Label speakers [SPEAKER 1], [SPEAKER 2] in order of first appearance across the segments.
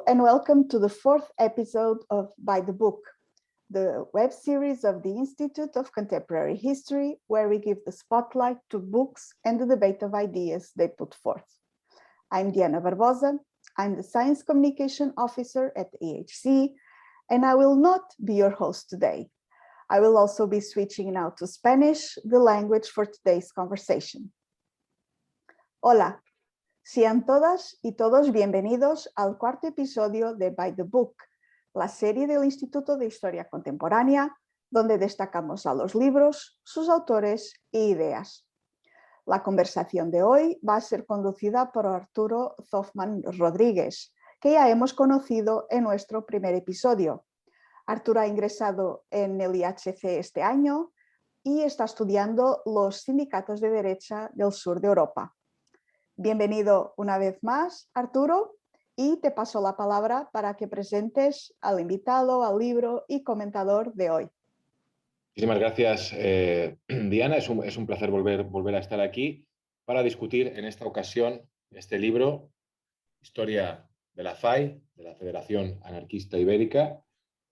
[SPEAKER 1] and welcome to the fourth episode of By the Book, the web series of the Institute of Contemporary History, where we give the spotlight to books and the debate of ideas they put forth. I'm Diana Barbosa. I'm the Science Communication Officer at EHC, and I will not be your host today. I will also be switching now to Spanish, the language for today's conversation. Hola, sean todas y todos bienvenidos al cuarto episodio de By the Book, la serie del Instituto de Historia Contemporánea, donde destacamos a los libros, sus autores e ideas. La conversación de hoy va a ser conducida por Arturo Zoffman Rodríguez, que ya hemos conocido en nuestro primer episodio. Arturo ha ingresado en el IHC este año y está estudiando los sindicatos de derecha del sur de Europa. Bienvenido una vez más, Arturo, y te paso la palabra para que presentes al invitado, al libro y comentador de hoy.
[SPEAKER 2] Muchísimas gracias, Diana. Es un placer volver a estar aquí para discutir en esta ocasión este libro, Historia de la FAI, de la Federación Anarquista Ibérica,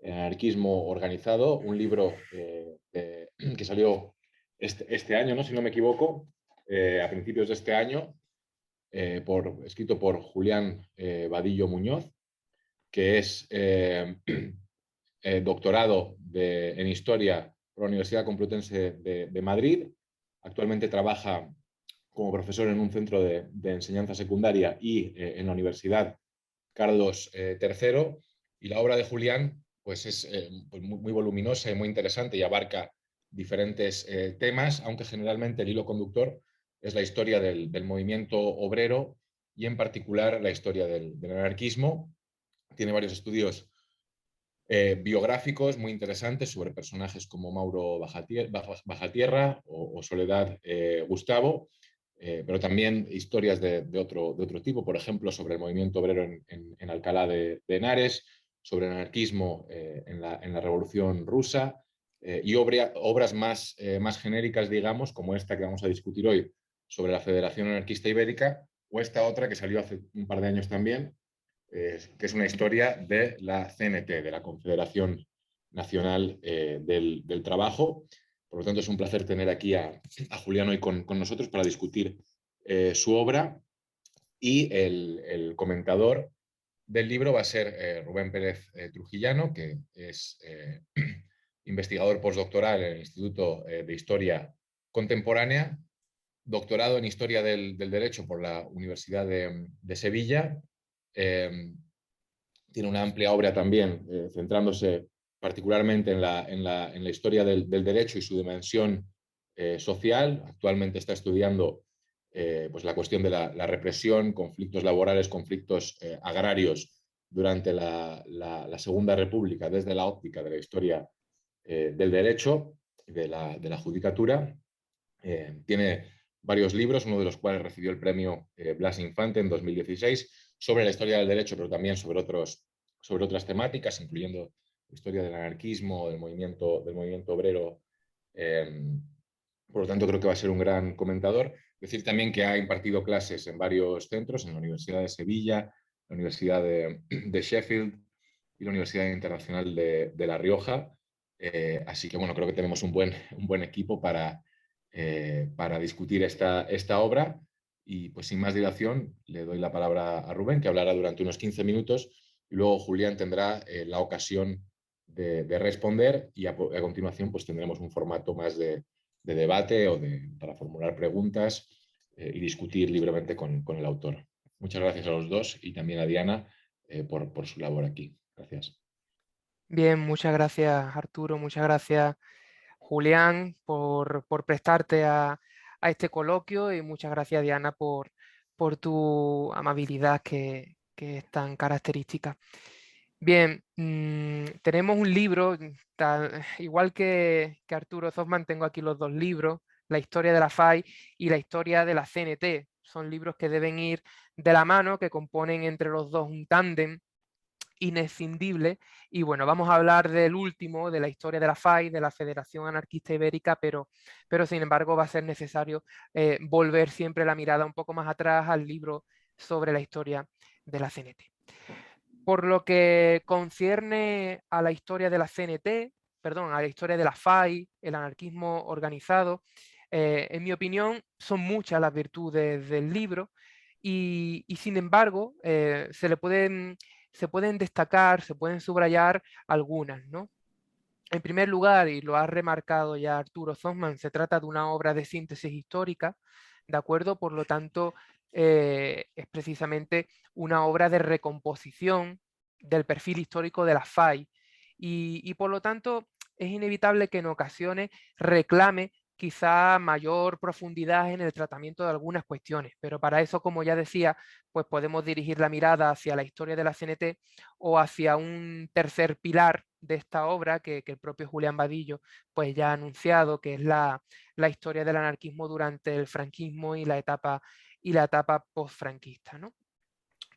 [SPEAKER 2] Anarquismo Organizado, un libro que salió este año, ¿no? Si no me equivoco, a principios de este año, escrito por Julián Vadillo Muñoz, que es doctorado en Historia por la Universidad Complutense de Madrid. Actualmente trabaja como profesor en un centro de enseñanza secundaria y en la Universidad Carlos III. Y la obra de Julián pues es pues muy voluminosa y muy interesante y abarca diferentes temas, aunque generalmente el hilo conductor es la historia del movimiento obrero y en particular la historia del anarquismo. Tiene varios estudios biográficos muy interesantes sobre personajes como Mauro Bajatierra o Soledad Gustavo, pero también historias de otro tipo, por ejemplo, sobre el movimiento obrero en Alcalá de Henares, sobre el anarquismo en la Revolución Rusa, y obras más genéricas, digamos, como esta que vamos a discutir hoy, sobre la Federación Anarquista Ibérica, o esta otra que salió hace un par de años también, que es una historia de la CNT, de la Confederación Nacional del Trabajo. Por lo tanto, es un placer tener aquí a Julián hoy con nosotros para discutir su obra, y el comentador del libro va a ser Rubén Pérez Trujillano, que es investigador postdoctoral en el Instituto de Historia Contemporánea, doctorado en Historia del Derecho por la Universidad de Sevilla. Tiene una amplia obra también, centrándose particularmente en la historia del derecho y su dimensión social. Actualmente está estudiando pues la cuestión de la represión, conflictos laborales, conflictos agrarios durante la Segunda República desde la óptica de la historia del derecho y de la judicatura. Tiene varios libros, uno de los cuales recibió el premio Blas Infante en 2016, sobre la historia del derecho, pero también sobre otras temáticas, incluyendo la historia del anarquismo, del movimiento obrero. Por lo tanto, creo que va a ser un gran comentador. Decir también que ha impartido clases en varios centros, en la Universidad de Sevilla, la Universidad de Sheffield y la Universidad Internacional de La Rioja. Así que, bueno, creo que tenemos un buen equipo para discutir esta obra. Y pues sin más dilación le doy la palabra a Rubén, que hablará durante unos 15 minutos, y luego Julián tendrá la ocasión de responder, y a continuación pues tendremos un formato más de debate para formular preguntas y discutir libremente con el autor. Muchas gracias a los dos y también a Diana por su labor aquí. Gracias.
[SPEAKER 3] Bien, muchas gracias, Arturo, muchas gracias, Julián, por prestarte a este coloquio, y muchas gracias, Diana, por tu amabilidad que es tan característica. Bien, tenemos un libro, igual que Arturo Zoffman, tengo aquí los dos libros, la historia de la FAI y la historia de la CNT. Son libros que deben ir de la mano, que componen entre los dos un tándem inescindible. Y bueno, vamos a hablar del último, de la historia de la FAI, de la Federación Anarquista Ibérica, pero sin embargo va a ser necesario volver siempre la mirada un poco más atrás al libro sobre la historia de la CNT. Por lo que concierne a la historia de la CNT, perdón, a la historia de la FAI, el anarquismo organizado, en mi opinión son muchas las virtudes del libro y sin embargo se pueden destacar, se pueden subrayar algunas, ¿no? En primer lugar, y lo ha remarcado ya Arturo Zollman, se trata de una obra de síntesis histórica, ¿de acuerdo? Por lo tanto, es precisamente una obra de recomposición del perfil histórico de la FAI y por lo tanto es inevitable que en ocasiones reclame quizá mayor profundidad en el tratamiento de algunas cuestiones, pero para eso, como ya decía, pues podemos dirigir la mirada hacia la historia de la CNT o hacia un tercer pilar de esta obra que el propio Julián Vadillo pues ya ha anunciado, que es la historia del anarquismo durante el franquismo y la etapa postfranquista, ¿no?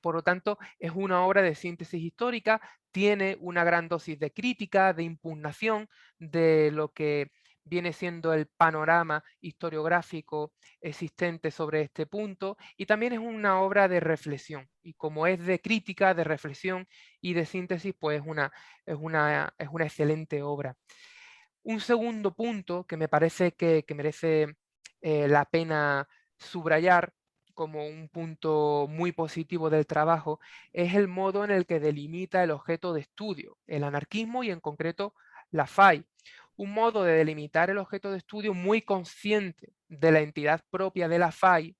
[SPEAKER 3] Por lo tanto, es una obra de síntesis histórica, tiene una gran dosis de crítica, de impugnación de lo que viene siendo el panorama historiográfico existente sobre este punto, y también es una obra de reflexión. Y como es de crítica, de reflexión y de síntesis, pues es una excelente obra. Un segundo punto que me parece que merece la pena subrayar como un punto muy positivo del trabajo es el modo en el que delimita el objeto de estudio, el anarquismo y en concreto la FAI. Un modo de delimitar el objeto de estudio muy consciente de la entidad propia de la FAI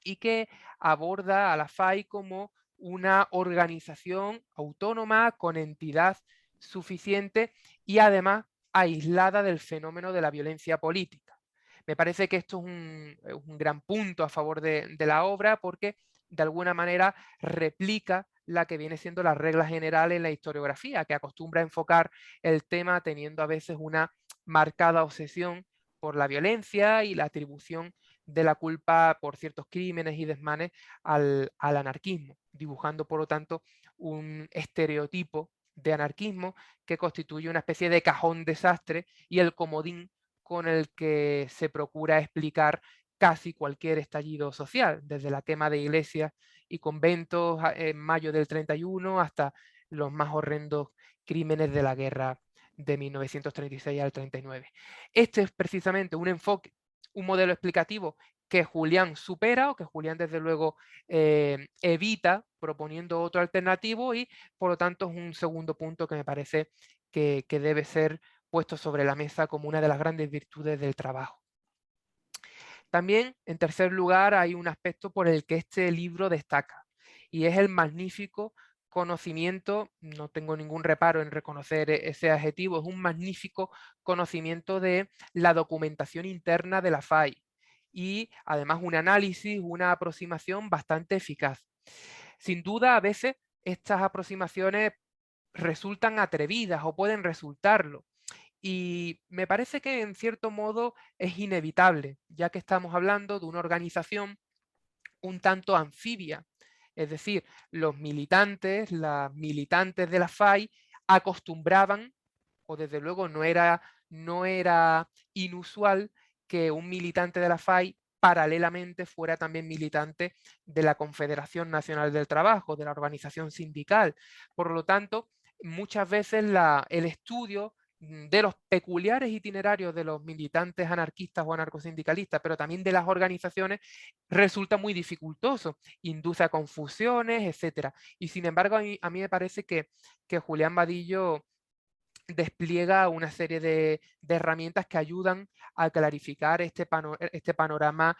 [SPEAKER 3] y que aborda a la FAI como una organización autónoma con entidad suficiente y además aislada del fenómeno de la violencia política. Me parece que esto es un gran punto a favor de la obra porque de alguna manera replica la que viene siendo la regla general en la historiografía, que acostumbra a enfocar el tema teniendo a veces una marcada obsesión por la violencia y la atribución de la culpa por ciertos crímenes y desmanes al anarquismo, dibujando por lo tanto un estereotipo de anarquismo que constituye una especie de cajón desastre y el comodín con el que se procura explicar casi cualquier estallido social, desde la quema de iglesias y conventos en mayo del 31 hasta los más horrendos crímenes de la guerra de 1936 al 39. Este es precisamente un enfoque, un modelo explicativo que Julián supera o que Julián desde luego evita proponiendo otro alternativo y por lo tanto es un segundo punto que me parece que debe ser puesto sobre la mesa como una de las grandes virtudes del trabajo. También, en tercer lugar, hay un aspecto por el que este libro destaca y es el magnífico conocimiento, no tengo ningún reparo en reconocer ese adjetivo, es un magnífico conocimiento de la documentación interna de la FAI y además un análisis, una aproximación bastante eficaz. Sin duda, a veces estas aproximaciones resultan atrevidas o pueden resultarlo, y me parece que en cierto modo es inevitable, ya que estamos hablando de una organización un tanto anfibia. Es decir, los militantes, las militantes de la FAI acostumbraban, o desde luego no era inusual que un militante de la FAI paralelamente fuera también militante de la Confederación Nacional del Trabajo, de la organización sindical. Por lo tanto, muchas veces el estudio de los peculiares itinerarios de los militantes anarquistas o anarcosindicalistas, pero también de las organizaciones, resulta muy dificultoso, induce a confusiones, etc. Y sin embargo, a mí me parece que Julián Vadillo despliega una serie de herramientas que ayudan a clarificar este panorama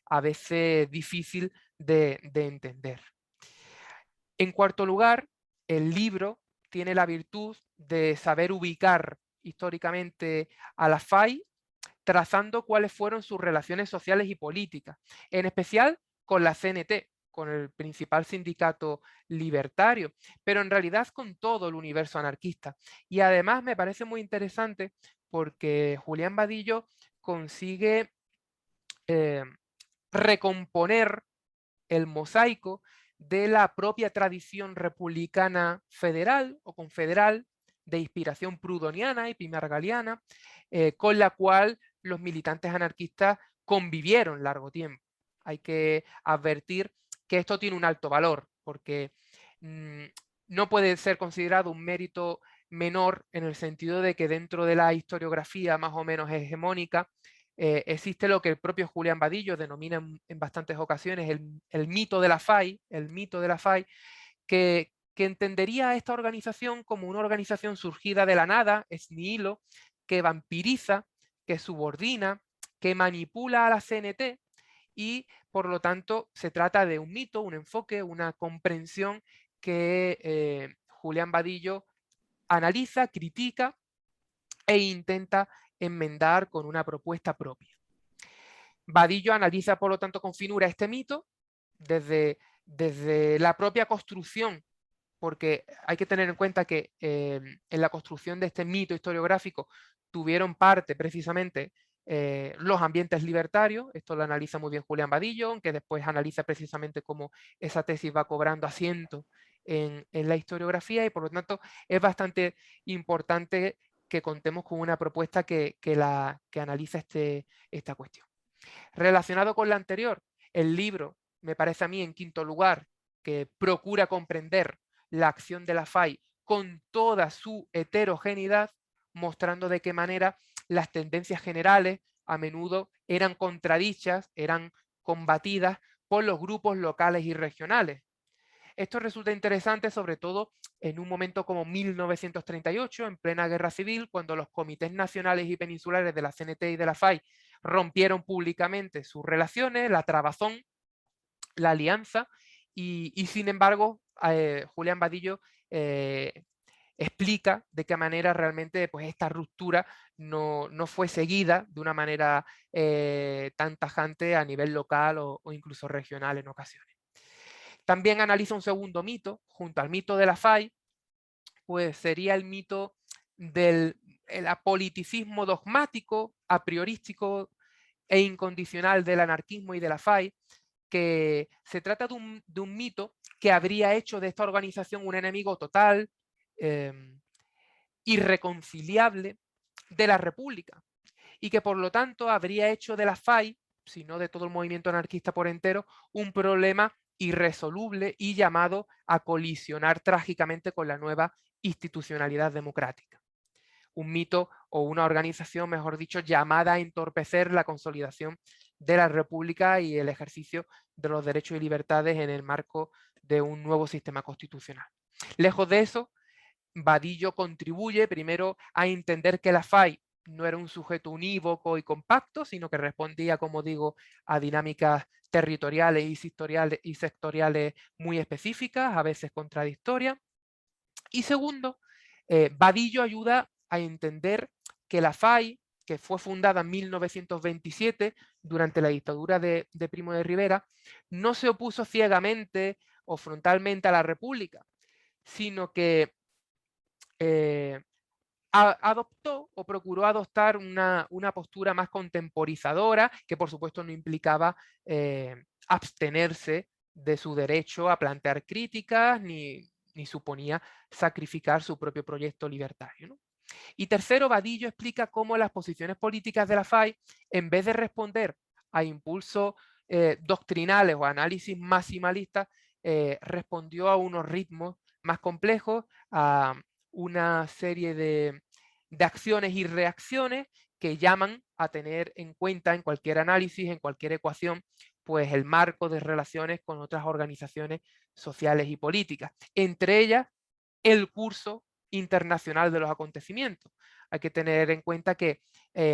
[SPEAKER 3] a veces difícil de entender. En cuarto lugar, el libro tiene la virtud de saber ubicar históricamente a la FAI, trazando cuáles fueron sus relaciones sociales y políticas, en especial con la CNT, con el principal sindicato libertario, pero en realidad con todo el universo anarquista. Y además me parece muy interesante porque Julián Vadillo consigue recomponer el mosaico de la propia tradición republicana federal o confederal de inspiración prudoniana y pimargaliana, con la cual los militantes anarquistas convivieron largo tiempo. Hay que advertir que esto tiene un alto valor, porque no puede ser considerado un mérito menor en el sentido de que dentro de la historiografía más o menos hegemónica existe lo que el propio Julián Vadillo denomina en bastantes ocasiones el mito de la FAI, que entendería a esta organización como una organización surgida de la nada, ex nihilo, que vampiriza, que subordina, que manipula a la CNT y por lo tanto se trata de un mito, un enfoque, una comprensión que Julián Vadillo analiza, critica e intenta enmendar con una propuesta propia. Vadillo analiza, por lo tanto, con finura este mito desde la propia construcción, porque hay que tener en cuenta que en la construcción de este mito historiográfico tuvieron parte precisamente los ambientes libertarios. Esto lo analiza muy bien Julián Vadillo, que después analiza precisamente cómo esa tesis va cobrando asiento en la historiografía, y por lo tanto es bastante importante que contemos con una propuesta que analiza esta cuestión. Relacionado con la anterior, el libro, me parece a mí, en quinto lugar, que procura comprender la acción de la FAI con toda su heterogeneidad, mostrando de qué manera las tendencias generales a menudo eran contradichas, eran combatidas por los grupos locales y regionales. Esto resulta interesante sobre todo en un momento como 1938, en plena guerra civil, cuando los comités nacionales y peninsulares de la CNT y de la FAI rompieron públicamente sus relaciones, la trabazón, la alianza, y sin embargo Julián Vadillo explica de qué manera realmente pues, esta ruptura no fue seguida de una manera tan tajante a nivel local o incluso regional en ocasiones. También analiza un segundo mito, junto al mito de la FAI, pues sería el mito del apoliticismo dogmático, a priorístico e incondicional del anarquismo y de la FAI, que se trata de un mito que habría hecho de esta organización un enemigo total, irreconciliable de la República, y que por lo tanto habría hecho de la FAI, si no de todo el movimiento anarquista por entero, un problema irresoluble y llamado a colisionar trágicamente con la nueva institucionalidad democrática. Un mito o una organización, mejor dicho, llamada a entorpecer la consolidación de la República y el ejercicio de los derechos y libertades en el marco de un nuevo sistema constitucional. Lejos de eso, Vadillo contribuye primero a entender que la FAI no era un sujeto unívoco y compacto, sino que respondía, como digo, a dinámicas territoriales y sectoriales muy específicas, a veces contradictorias. Y segundo, Vadillo ayuda a entender que la FAI, que fue fundada en 1927 durante la dictadura de Primo de Rivera, no se opuso ciegamente o frontalmente a la República, sino que adoptó o procuró adoptar una postura más contemporizadora, que por supuesto no implicaba abstenerse de su derecho a plantear críticas, ni suponía sacrificar su propio proyecto libertario, ¿no? Y tercero, Vadillo explica cómo las posiciones políticas de la FAI, en vez de responder a impulsos doctrinales o análisis maximalistas, respondió a unos ritmos más complejos, a una serie de acciones y reacciones que llaman a tener en cuenta en cualquier análisis, en cualquier ecuación, pues el marco de relaciones con otras organizaciones sociales y políticas, entre ellas el curso internacional de los acontecimientos. Hay que tener en cuenta que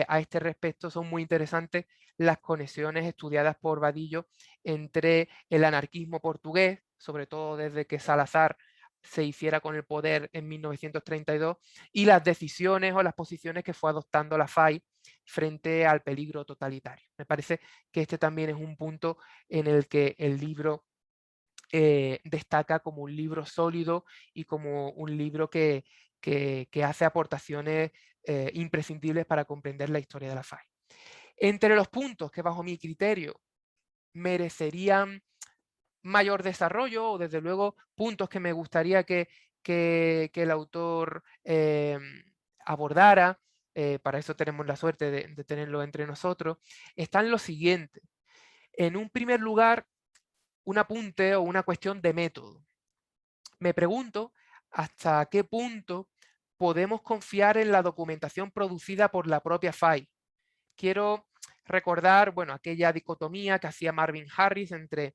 [SPEAKER 3] a este respecto son muy interesantes las conexiones estudiadas por Vadillo entre el anarquismo portugués, sobre todo desde que Salazar se hiciera con el poder en 1932, y las decisiones o las posiciones que fue adoptando la FAI frente al peligro totalitario. Me parece que este también es un punto en el que el libro destaca como un libro sólido y como un libro que hace aportaciones imprescindibles para comprender la historia de la FAI. Entre los puntos que bajo mi criterio merecerían mayor desarrollo, o desde luego puntos que me gustaría que el autor abordara, para eso tenemos la suerte de tenerlo entre nosotros, están los siguientes. En un primer lugar, un apunte o una cuestión de método. me pregunto hasta qué punto podemos confiar en la documentación producida por la propia FAI. Quiero recordar, bueno, aquella dicotomía que hacía Marvin Harris entre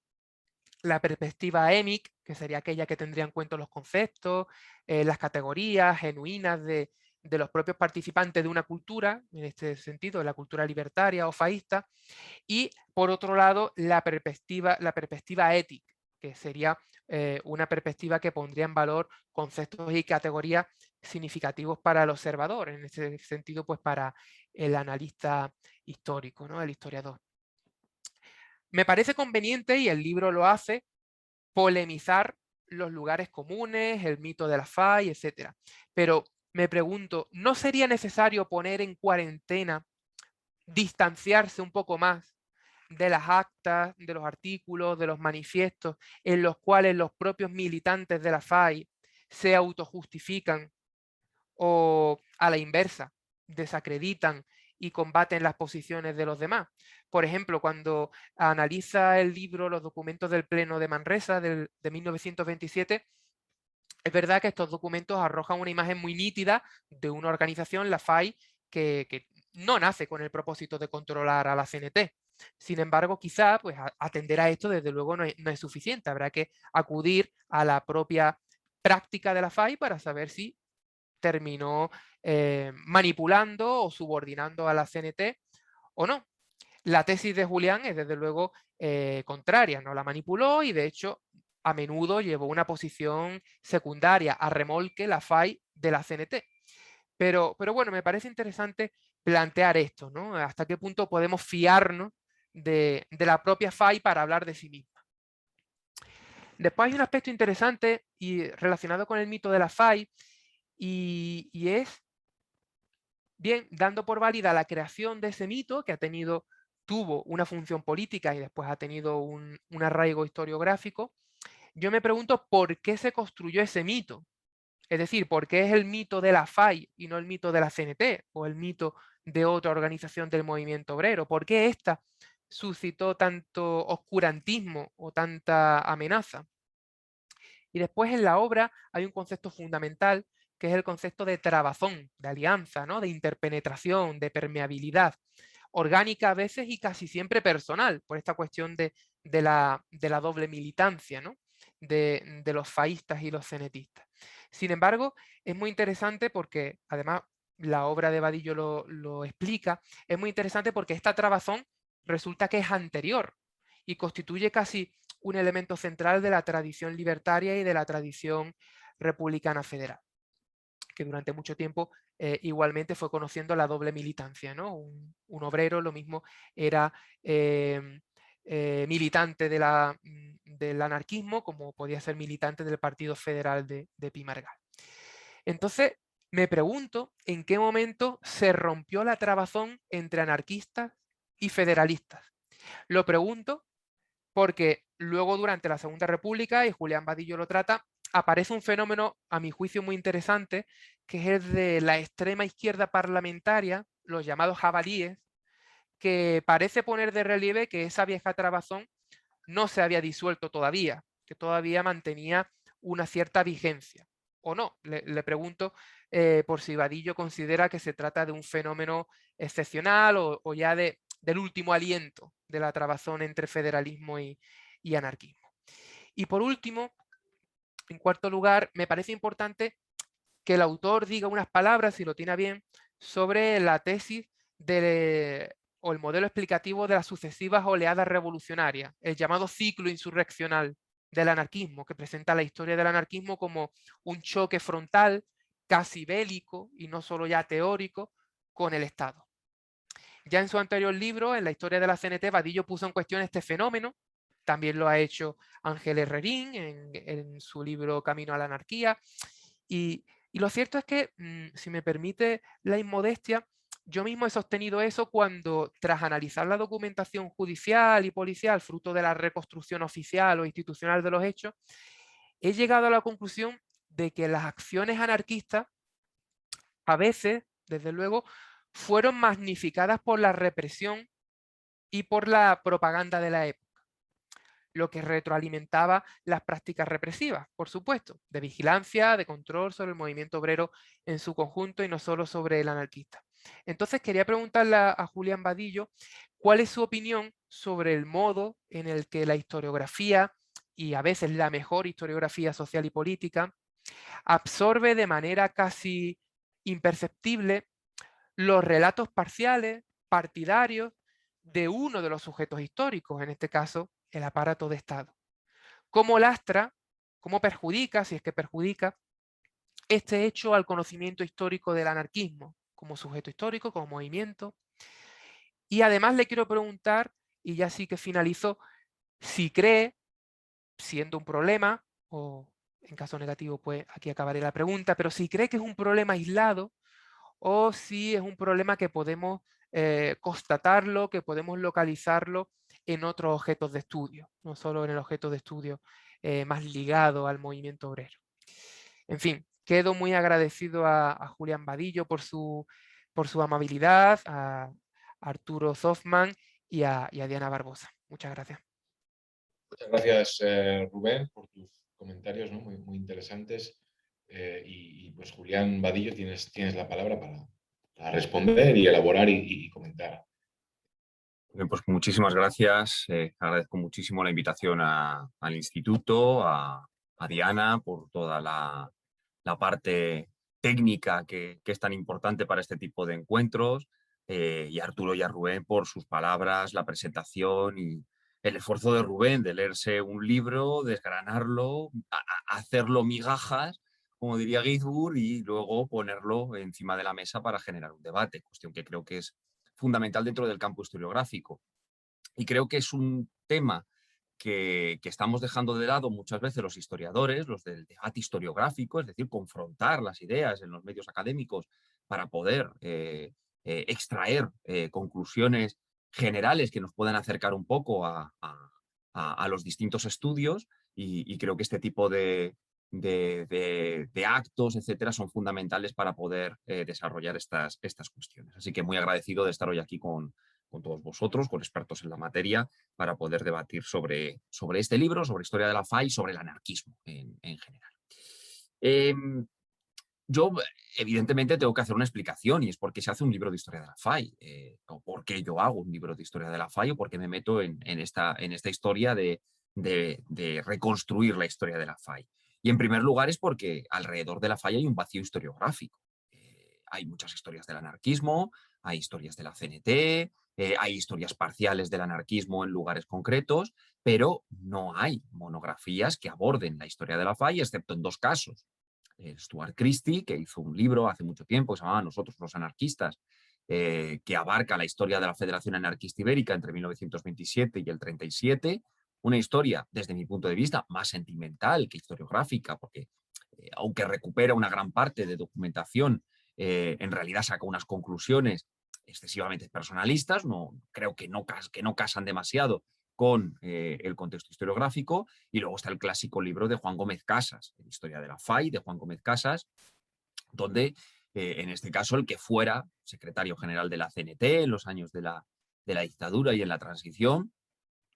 [SPEAKER 3] la perspectiva EMIC, que sería aquella que tendría en cuenta los conceptos, las categorías genuinas de los propios participantes de una cultura, en este sentido, la cultura libertaria o faísta, y por otro lado, la perspectiva ética, que sería una perspectiva que pondría en valor conceptos y categorías significativos para el observador, en ese sentido, pues para el analista histórico, ¿no? El historiador. Me parece conveniente, y el libro lo hace, polemizar los lugares comunes, el mito de la FAI, etc. Pero me pregunto, ¿no sería necesario poner en cuarentena, distanciarse un poco más de las actas, de los artículos, de los manifiestos en los cuales los propios militantes de la FAI se autojustifican o, a la inversa, desacreditan y combaten las posiciones de los demás? Por ejemplo, cuando analiza el libro los documentos del Pleno de Manresa de 1927, es verdad que estos documentos arrojan una imagen muy nítida de una organización, la FAI, que no nace con el propósito de controlar a la CNT. Sin embargo, quizá pues, atender a esto desde luego no es suficiente. Habrá que acudir a la propia práctica de la FAI para saber si terminó manipulando o subordinando a la CNT o no. La tesis de Julián es desde luego contraria, no la manipuló y de hecho a menudo llevó una posición secundaria, a remolque la FAI de la CNT. Pero bueno, me parece interesante plantear esto, ¿no? Hasta qué punto podemos fiarnos de la propia FAI para hablar de sí misma. Después hay un aspecto interesante y relacionado con el mito de la FAI, y es, bien, dando por válida la creación de ese mito, que tuvo una función política y después ha tenido un arraigo historiográfico, yo me pregunto por qué se construyó ese mito. Es decir, ¿por qué es el mito de la FAI y no el mito de la CNT o el mito de otra organización del movimiento obrero? ¿Por qué esta suscitó tanto oscurantismo o tanta amenaza? Y después en la obra hay un concepto fundamental que es el concepto de trabazón, de alianza, ¿no? De interpenetración, de permeabilidad, orgánica a veces y casi siempre personal, por esta cuestión de la doble militancia, ¿no? de los faístas y los cenetistas. Sin embargo, es muy interesante porque, además, la obra de Vadillo lo explica, es muy interesante porque esta trabazón resulta que es anterior y constituye casi un elemento central de la tradición libertaria y de la tradición republicana federal, que durante mucho tiempo igualmente fue conociendo la doble militancia, ¿no? Un obrero, lo mismo, era militante del anarquismo, como podía ser militante del Partido Federal de Pi Margall. Entonces, me pregunto en qué momento se rompió la trabazón entre anarquistas y federalistas. Lo pregunto porque luego durante la Segunda República, y Julián Vadillo lo trata, aparece un fenómeno, a mi juicio, muy interesante, que es el de la extrema izquierda parlamentaria, los llamados jabalíes, que parece poner de relieve que esa vieja trabazón no se había disuelto todavía, que todavía mantenía una cierta vigencia. ¿O no? Le pregunto por si Vadillo considera que se trata de un fenómeno excepcional o ya del último aliento de la trabazón entre federalismo y anarquismo. Y por último, en cuarto lugar, me parece importante que el autor diga unas palabras, si lo tiene bien, sobre la tesis o el modelo explicativo de las sucesivas oleadas revolucionarias, el llamado ciclo insurreccional del anarquismo, que presenta la historia del anarquismo como un choque frontal, casi bélico y no solo ya teórico, con el Estado. Ya en su anterior libro, en la historia de la CNT, Vadillo puso en cuestión este fenómeno. También lo ha hecho Ángel Herrerín en su libro Camino a la Anarquía. Y lo cierto es que, si me permite la inmodestia, yo mismo he sostenido eso cuando, tras analizar la documentación judicial y policial, fruto de la reconstrucción oficial o institucional de los hechos, he llegado a la conclusión de que las acciones anarquistas, a veces, desde luego, fueron magnificadas por la represión y por la propaganda de la época. lo que retroalimentaba las prácticas represivas, por supuesto, de vigilancia, de control sobre el movimiento obrero en su conjunto y no solo sobre el anarquista. Entonces quería preguntarle a Julián Vadillo cuál es su opinión sobre el modo en el que la historiografía, y a veces la mejor historiografía social y política, absorbe de manera casi imperceptible los relatos parciales, partidarios, de uno de los sujetos históricos, en este caso, el aparato de Estado. ¿Cómo lastra, cómo perjudica, si es que perjudica, este hecho al conocimiento histórico del anarquismo, como sujeto histórico, como movimiento? Y además le quiero preguntar, y ya sí que finalizo, si cree, siendo un problema, o en caso negativo, pues aquí acabaré la pregunta, pero si cree que es un problema aislado o si es un problema que podemos constatarlo, que podemos localizarlo en otros objetos de estudio, no solo en el objeto de estudio más ligado al movimiento obrero. En fin, quedo muy agradecido a Julián Vadillo por su amabilidad, a Arturo Zoffman y a Diana Barbosa. Muchas gracias.
[SPEAKER 2] Muchas gracias, Rubén, por tus comentarios, ¿no? Muy, muy interesantes. Pues Julián Vadillo, tienes la palabra para responder y elaborar y comentar.
[SPEAKER 4] Bien, pues muchísimas gracias. Agradezco muchísimo la invitación al instituto, a Diana por toda la parte técnica que es tan importante para este tipo de encuentros, y a Arturo y a Rubén por sus palabras, la presentación y el esfuerzo de Rubén de leerse un libro, desgranarlo, hacerlo migajas, como diría Ginsburg, y luego ponerlo encima de la mesa para generar un debate, cuestión que creo que es fundamental dentro del campo historiográfico. Y creo que es un tema que estamos dejando de lado muchas veces los historiadores, los del debate historiográfico, es decir, confrontar las ideas en los medios académicos para poder extraer conclusiones generales que nos puedan acercar un poco a los distintos estudios, y creo que este tipo de actos, etcétera, son fundamentales para poder desarrollar estas cuestiones. Así que muy agradecido de estar hoy aquí con todos vosotros, con expertos en la materia, para poder debatir sobre este libro, sobre historia de la FAI y sobre el anarquismo en general. Yo, evidentemente, tengo que hacer una explicación, y es por qué se hace un libro de historia de la FAI, o por qué yo hago un libro de historia de la FAI, o por qué me meto en esta historia de reconstruir la historia de la FAI. Y en primer lugar es porque alrededor de la FAI hay un vacío historiográfico. Hay muchas historias del anarquismo, hay historias de la CNT, hay historias parciales del anarquismo en lugares concretos, pero no hay monografías que aborden la historia de la FAI, excepto en dos casos. Stuart Christie, que hizo un libro hace mucho tiempo que se llamaba Nosotros los anarquistas, que abarca la historia de la Federación Anarquista Ibérica entre 1927 y el 37, una historia, desde mi punto de vista, más sentimental que historiográfica, porque aunque recupera una gran parte de documentación, en realidad saca unas conclusiones excesivamente personalistas, creo que no casan demasiado con el contexto historiográfico. Y luego está el clásico libro de Juan Gómez Casas, Historia de la FAI, de Juan Gómez Casas, donde en este caso el que fuera secretario general de la CNT en los años de la dictadura y en la transición,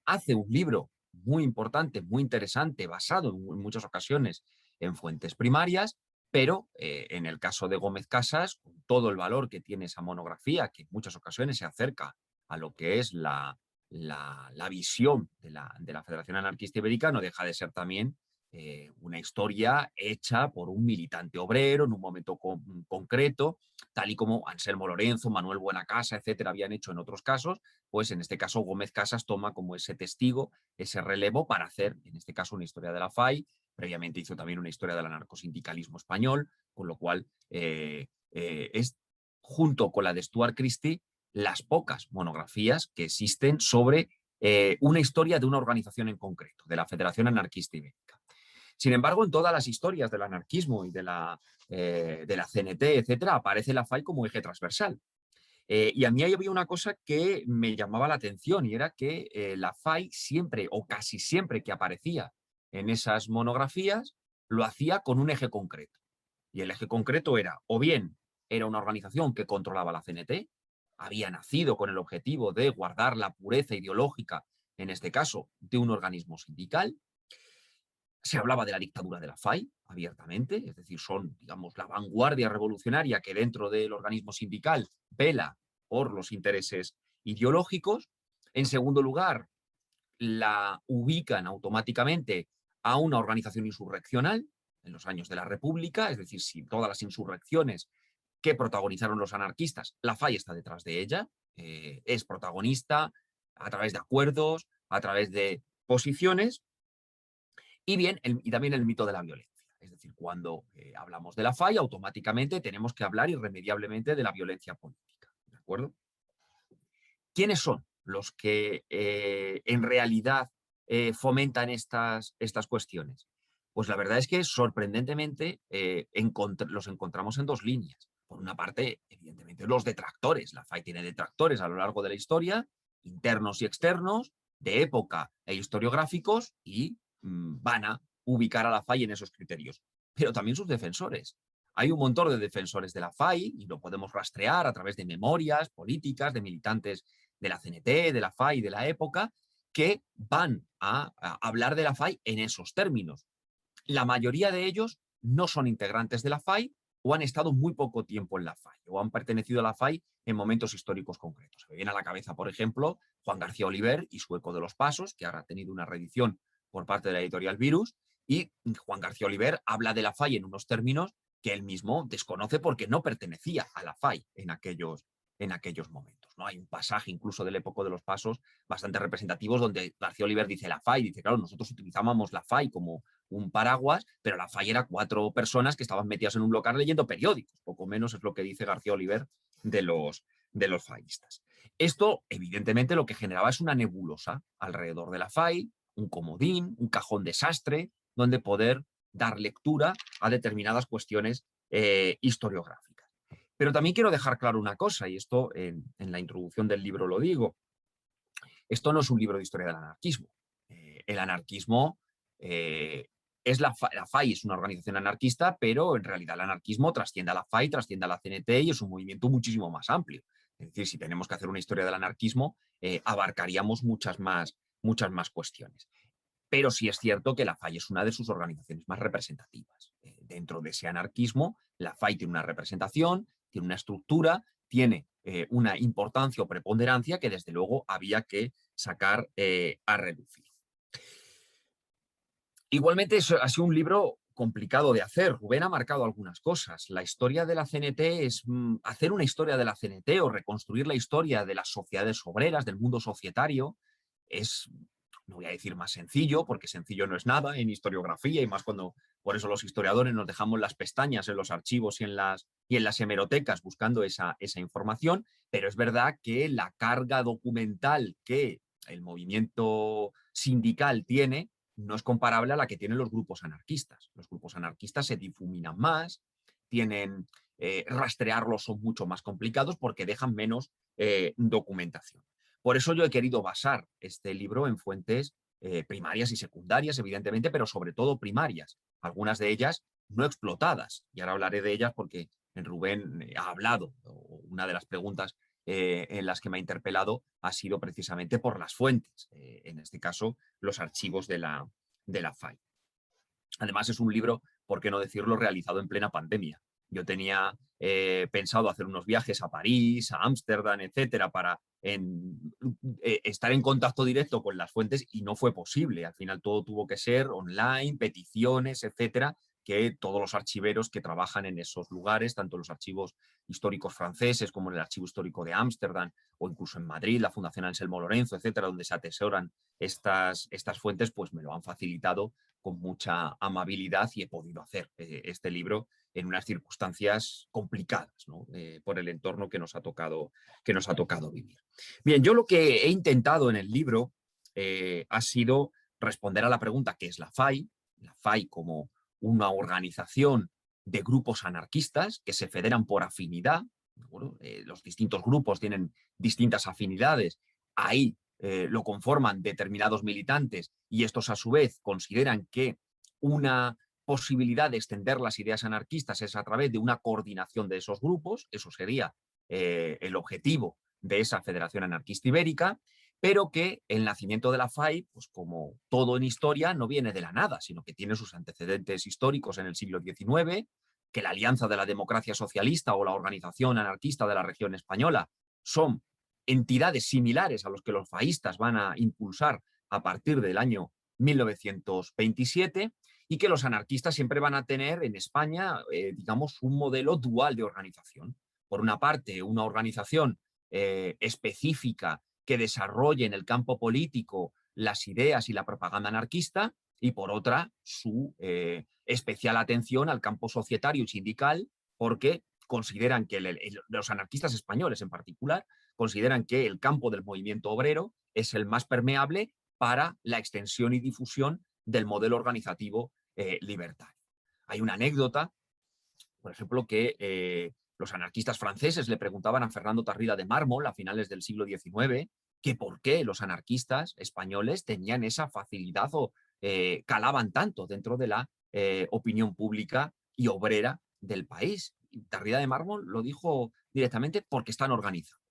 [SPEAKER 4] hace un libro muy importante, muy interesante, basado en muchas ocasiones en fuentes primarias, pero en el caso de Gómez Casas, con todo el valor que tiene esa monografía, que en muchas ocasiones se acerca a lo que es la visión de la Federación Anarquista Ibérica, no deja de ser también una historia hecha por un militante obrero en un momento concreto, tal y como Anselmo Lorenzo, Manuel Buenacasa, etcétera, habían hecho en otros casos. Pues en este caso Gómez Casas toma como ese testigo, ese relevo, para hacer, en este caso, una historia de la FAI. Previamente hizo también una historia del anarcosindicalismo español, con lo cual es, junto con la de Stuart Christie, las pocas monografías que existen sobre una historia de una organización en concreto, de la Federación Anarquista Ibérica. Sin embargo, en todas las historias del anarquismo y de la CNT, etcétera, aparece la FAI como eje transversal. Y a mí había una cosa que me llamaba la atención, y era que la FAI siempre, o casi siempre, que aparecía en esas monografías, lo hacía con un eje concreto. Y el eje concreto era, o bien era una organización que controlaba la CNT, había nacido con el objetivo de guardar la pureza ideológica en este caso de un organismo sindical. Se hablaba de la dictadura de la FAI abiertamente, es decir, son, digamos, la vanguardia revolucionaria que dentro del organismo sindical vela por los intereses ideológicos. En segundo lugar, la ubican automáticamente a una organización insurreccional en los años de la República, es decir, si todas las insurrecciones que protagonizaron los anarquistas, la FAI está detrás de ella, es protagonista a través de acuerdos, a través de posiciones, y bien, y también el mito de la violencia. Es decir, cuando hablamos de la FAI, automáticamente tenemos que hablar irremediablemente de la violencia política. ¿De acuerdo? ¿Quiénes son los que en realidad fomentan estas cuestiones? Pues la verdad es que sorprendentemente los encontramos en dos líneas. Por una parte, evidentemente, los detractores. La FAI tiene detractores a lo largo de la historia, internos y externos, de época e historiográficos, y van a ubicar a la FAI en esos criterios. Pero también sus defensores. Hay un montón de defensores de la FAI y lo podemos rastrear a través de memorias políticas de militantes de la CNT, de la FAI, de la época, que van a hablar de la FAI en esos términos. La mayoría de ellos no son integrantes de la FAI o han estado muy poco tiempo en la FAI o han pertenecido a la FAI en momentos históricos concretos. Me viene a la cabeza, por ejemplo, Juan García Oliver y su Eco de los Pasos, que ahora ha tenido una reedición por parte de la editorial Virus, y Juan García Oliver habla de la FAI en unos términos que él mismo desconoce porque no pertenecía a la FAI en aquellos momentos, ¿no? Hay un pasaje incluso del Época de los Pasos bastante representativos donde García Oliver dice la FAI, dice, claro, nosotros utilizábamos la FAI como un paraguas, pero la FAI era 4 personas que estaban metidas en un local leyendo periódicos, poco menos es lo que dice García Oliver de los faístas. Esto, evidentemente, lo que generaba es una nebulosa alrededor de la FAI, un comodín, un cajón desastre, donde poder dar lectura a determinadas cuestiones historiográficas. Pero también quiero dejar claro una cosa, y esto en la introducción del libro lo digo, esto no es un libro de historia del anarquismo. El anarquismo la FAI es una organización anarquista, pero en realidad el anarquismo trasciende a la FAI, trasciende a la CNT y es un movimiento muchísimo más amplio. Es decir, si tenemos que hacer una historia del anarquismo, abarcaríamos muchas más cuestiones. Pero sí es cierto que la FAI es una de sus organizaciones más representativas. Dentro de ese anarquismo, la FAI tiene una representación, tiene una estructura, tiene una importancia o preponderancia que desde luego había que sacar a reducir. Igualmente ha sido un libro complicado de hacer. Rubén ha marcado algunas cosas. La historia de la CNT es hacer una historia de la CNT o reconstruir la historia de las sociedades obreras, del mundo societario, es, no voy a decir más sencillo, porque sencillo no es nada en historiografía, y más cuando por eso los historiadores nos dejamos las pestañas en los archivos y en las hemerotecas buscando esa información, pero es verdad que la carga documental que el movimiento sindical tiene no es comparable a la que tienen los grupos anarquistas. Los grupos anarquistas se difuminan más, rastrearlos son mucho más complicados porque dejan menos documentación. Por eso yo he querido basar este libro en fuentes primarias y secundarias, evidentemente, pero sobre todo primarias, algunas de ellas no explotadas. Y ahora hablaré de ellas porque Rubén ha hablado, una de las preguntas en las que me ha interpelado ha sido precisamente por las fuentes, en este caso los archivos de la FAI. Además es un libro, por qué no decirlo, realizado en plena pandemia. Yo tenía pensado hacer unos viajes a París, a Ámsterdam, etcétera, para estar en contacto directo con las fuentes y no fue posible. Al final todo tuvo que ser online, peticiones, etcétera, que todos los archiveros que trabajan en esos lugares, tanto los archivos históricos franceses como en el archivo histórico de Ámsterdam o incluso en Madrid, la Fundación Anselmo Lorenzo, etcétera, donde se atesoran estas fuentes, pues me lo han facilitado con mucha amabilidad y he podido hacer este libro en unas circunstancias complicadas, ¿no? Por el entorno que nos ha tocado vivir. Bien, yo lo que he intentado en el libro ha sido responder a la pregunta ¿qué es la FAI? La FAI como una organización de grupos anarquistas que se federan por afinidad. Los distintos grupos tienen distintas afinidades. Ahí lo conforman determinados militantes y estos a su vez consideran que una posibilidad de extender las ideas anarquistas es a través de una coordinación de esos grupos. Eso sería el objetivo de esa Federación Anarquista Ibérica. pero que el nacimiento de la FAI, pues como todo en historia, no viene de la nada, sino que tiene sus antecedentes históricos en el siglo XIX, que la Alianza de la Democracia Socialista o la Organización Anarquista de la Región Española son entidades similares a los que los faístas van a impulsar a partir del año 1927, y que los anarquistas siempre van a tener en España, digamos, un modelo dual de organización. Por una parte, una organización específica que desarrolle en el campo político las ideas y la propaganda anarquista, y por otra, su especial atención al campo societario y sindical, porque consideran que los anarquistas españoles en particular consideran que el campo del movimiento obrero es el más permeable para la extensión y difusión del modelo organizativo libertario. Hay una anécdota, por ejemplo, que los anarquistas franceses le preguntaban a Fernando Tarrida de Mármol a finales del siglo XIX que por qué los anarquistas españoles tenían esa facilidad o calaban tanto dentro de la opinión pública y obrera del país. Y Tarrida de Mármol lo dijo directamente: porque están organizados,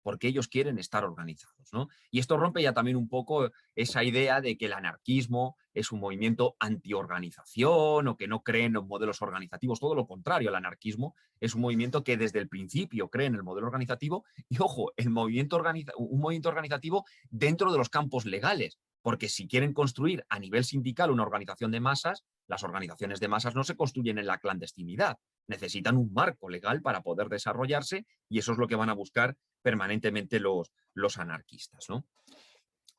[SPEAKER 4] porque ellos quieren estar organizados, ¿no? Y esto rompe ya también un poco esa idea de que el anarquismo es un movimiento antiorganización o que no cree en los modelos organizativos. Todo lo contrario, el anarquismo es un movimiento que desde el principio cree en el modelo organizativo y, ojo, un movimiento organizativo dentro de los campos legales, porque si quieren construir a nivel sindical una organización de masas, las organizaciones de masas no se construyen en la clandestinidad, necesitan un marco legal para poder desarrollarse, y eso es lo que van a buscar permanentemente los anarquistas, ¿no?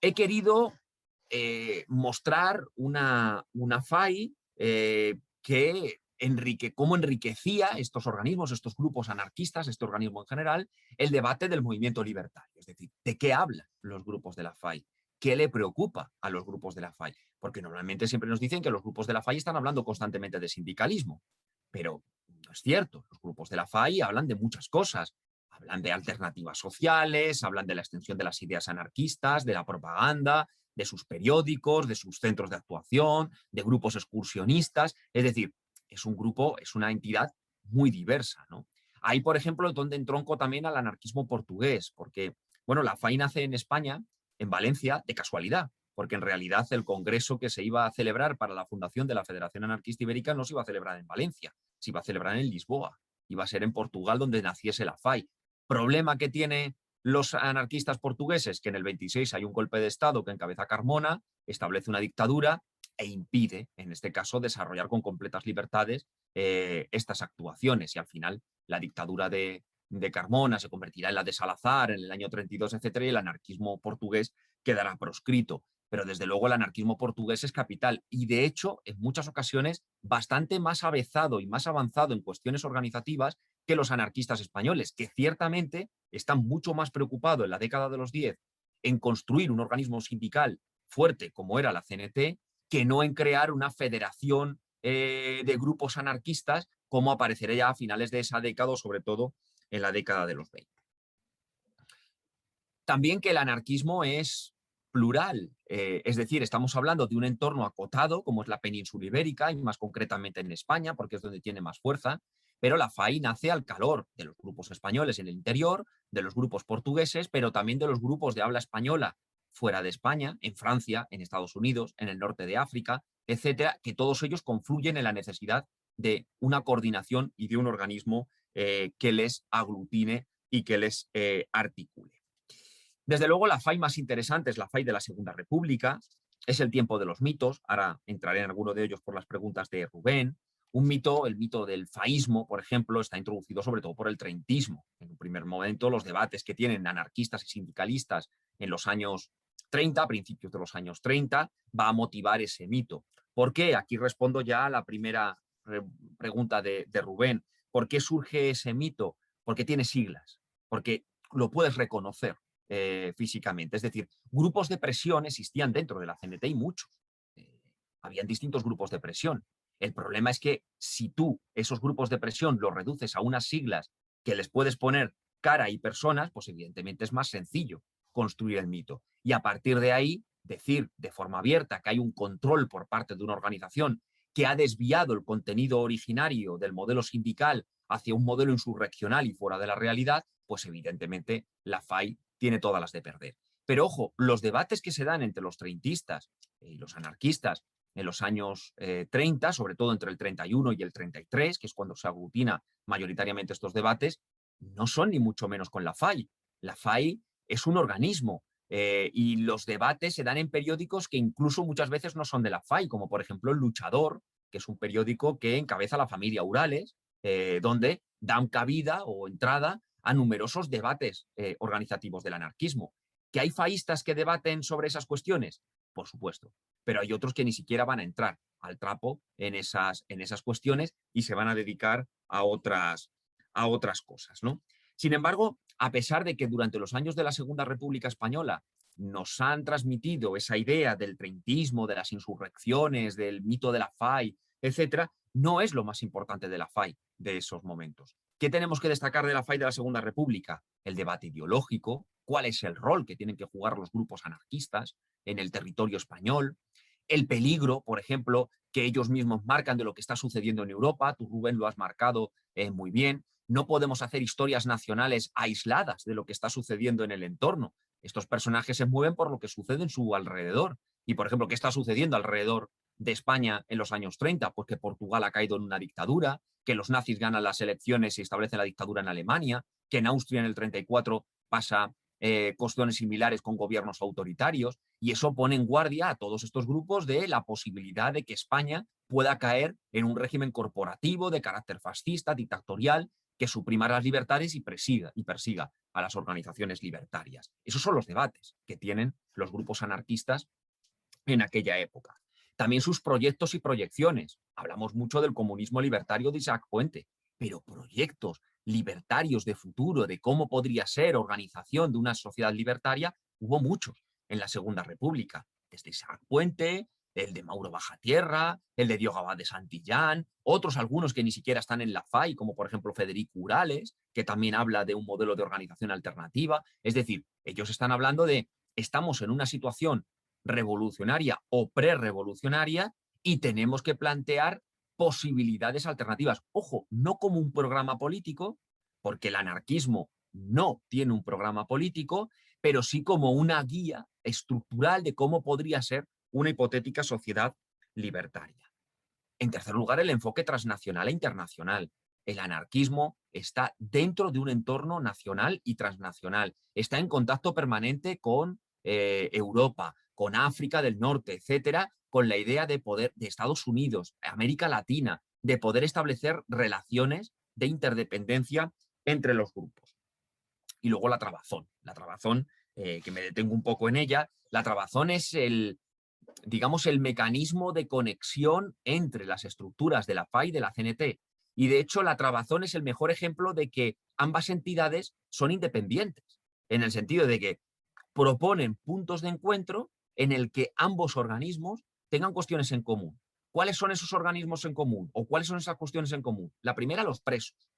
[SPEAKER 4] He querido mostrar una FAI cómo enriquecía estos organismos, estos grupos anarquistas, este organismo en general, el debate del movimiento libertario. Es decir, ¿de qué hablan los grupos de la FAI? ¿Qué le preocupa a los grupos de la FAI? Porque normalmente siempre nos dicen que los grupos de la FAI están hablando constantemente de sindicalismo, pero no es cierto. Los grupos de la FAI hablan de muchas cosas. Hablan de alternativas sociales, hablan de la extensión de las ideas anarquistas, de la propaganda, de sus periódicos, de sus centros de actuación, de grupos excursionistas. Es decir, es un grupo, es una entidad muy diversa, ¿no? Ahí, por ejemplo, donde entronco también al anarquismo portugués, porque, bueno, la FAI nace en España, en Valencia, de casualidad, porque en realidad el congreso que se iba a celebrar para la fundación de la Federación Anarquista Ibérica no se iba a celebrar en Valencia, se iba a celebrar en Lisboa, iba a ser en Portugal donde naciese la FAI. Problema que tiene los anarquistas portugueses, que en el 26 hay un golpe de Estado que encabeza Carmona, establece una dictadura e impide, en este caso, desarrollar con completas libertades estas actuaciones. Y al final la dictadura de Carmona se convertirá en la de Salazar en el año 32, etcétera, y el anarquismo portugués quedará proscrito. Pero desde luego el anarquismo portugués es capital y, de hecho, en muchas ocasiones bastante más avezado y más avanzado en cuestiones organizativas que los anarquistas españoles, que ciertamente están mucho más preocupados en la década de los 10 en construir un organismo sindical fuerte como era la CNT, que no en crear una federación de grupos anarquistas como aparecerá ya a finales de esa década, o sobre todo en la década de los 20. También que el anarquismo es plural, es decir, estamos hablando de un entorno acotado como es la península ibérica y más concretamente en España, porque es donde tiene más fuerza, pero la FAI nace al calor de los grupos españoles en el interior, de los grupos portugueses, pero también de los grupos de habla española fuera de España, en Francia, en Estados Unidos, en el norte de África, etcétera, que todos ellos confluyen en la necesidad de una coordinación y de un organismo que les aglutine y que les articule. Desde luego, la FAI más interesante es la FAI de la Segunda República, es el tiempo de los mitos. Ahora entraré en alguno de ellos por las preguntas de Rubén. Un mito, el mito del faísmo, por ejemplo, está introducido sobre todo por el treintismo. En un primer momento, los debates que tienen anarquistas y sindicalistas en los años 30, a principios de los años 30, va a motivar ese mito. ¿Por qué? Aquí respondo ya a la primera pregunta de Rubén. ¿Por qué surge ese mito? Porque tiene siglas, porque lo puedes reconocer físicamente. Es decir, grupos de presión existían dentro de la CNT y muchos. Habían distintos grupos de presión. El problema es que si tú esos grupos de presión los reduces a unas siglas que les puedes poner cara y personas, pues evidentemente es más sencillo construir el mito. Y a partir de ahí, decir de forma abierta que hay un control por parte de una organización que ha desviado el contenido originario del modelo sindical hacia un modelo insurreccional y fuera de la realidad, pues evidentemente la FAI tiene todas las de perder. Pero ojo, los debates que se dan entre los treintistas y los anarquistas en los años 30, sobre todo entre el 31 y el 33, que es cuando se aglutina mayoritariamente estos debates, no son ni mucho menos con la FAI. La FAI es un organismo y los debates se dan en periódicos que incluso muchas veces no son de la FAI, como por ejemplo El Luchador, que es un periódico que encabeza la familia Urales, donde dan cabida o entrada a numerosos debates organizativos del anarquismo. ¿Que hay faístas que debaten sobre esas cuestiones? Por supuesto, pero hay otros que ni siquiera van a entrar al trapo en esas cuestiones y se van a dedicar a otras cosas, ¿no? Sin embargo, a pesar de que durante los años de la Segunda República Española nos han transmitido esa idea del treintismo, de las insurrecciones, del mito de la FAI, etcétera, no es lo más importante de la FAI de esos momentos. ¿Qué tenemos que destacar de la FAI de la Segunda República? El debate ideológico, cuál es el rol que tienen que jugar los grupos anarquistas en el territorio español, el peligro, por ejemplo, que ellos mismos marcan de lo que está sucediendo en Europa. Tú, Rubén, lo has marcado muy bien. No podemos hacer historias nacionales aisladas de lo que está sucediendo en el entorno. Estos personajes se mueven por lo que sucede en su alrededor. Y, por ejemplo, ¿qué está sucediendo alrededor de España en los años 30? Pues que Portugal ha caído en una dictadura, que los nazis ganan las elecciones y establecen la dictadura en Alemania, que en Austria en el 34 pasa cuestiones similares con gobiernos autoritarios, y eso pone en guardia a todos estos grupos de la posibilidad de que España pueda caer en un régimen corporativo de carácter fascista, dictatorial, que suprima las libertades y persiga a las organizaciones libertarias. Esos son los debates que tienen los grupos anarquistas en aquella época. También sus proyectos y proyecciones. Hablamos mucho del comunismo libertario de Isaac Puente, pero proyectos libertarios de futuro, de cómo podría ser organización de una sociedad libertaria, hubo muchos en la Segunda República, desde Isaac Puente, el de Mauro Bajatierra, el de Diego Abad de Santillán, otros algunos que ni siquiera están en la FAI, como por ejemplo Federico Urales, que también habla de un modelo de organización alternativa. Es decir, ellos están hablando de estamos en una situación revolucionaria o prerrevolucionaria y tenemos que plantear posibilidades alternativas. Ojo, no como un programa político, porque el anarquismo no tiene un programa político, pero sí como una guía estructural de cómo podría ser una hipotética sociedad libertaria. En tercer lugar, el enfoque transnacional e internacional. El anarquismo está dentro de un entorno nacional y transnacional. Está en contacto permanente con Europa, con África del Norte, etcétera, con la idea de poder, de Estados Unidos, América Latina, de poder establecer relaciones de interdependencia entre los grupos. Y luego la trabazón. La trabazón, que me detengo un poco en ella, la trabazón es digamos, el mecanismo de conexión entre las estructuras de la FAI y de la CNT. Y de hecho, la trabazón es el mejor ejemplo de que ambas entidades son independientes, en el sentido de que proponen puntos de encuentro en el que ambos organismos tengan cuestiones en común. ¿Cuáles son esos organismos en común? ¿O cuáles son esas cuestiones en común? La primera, los presos.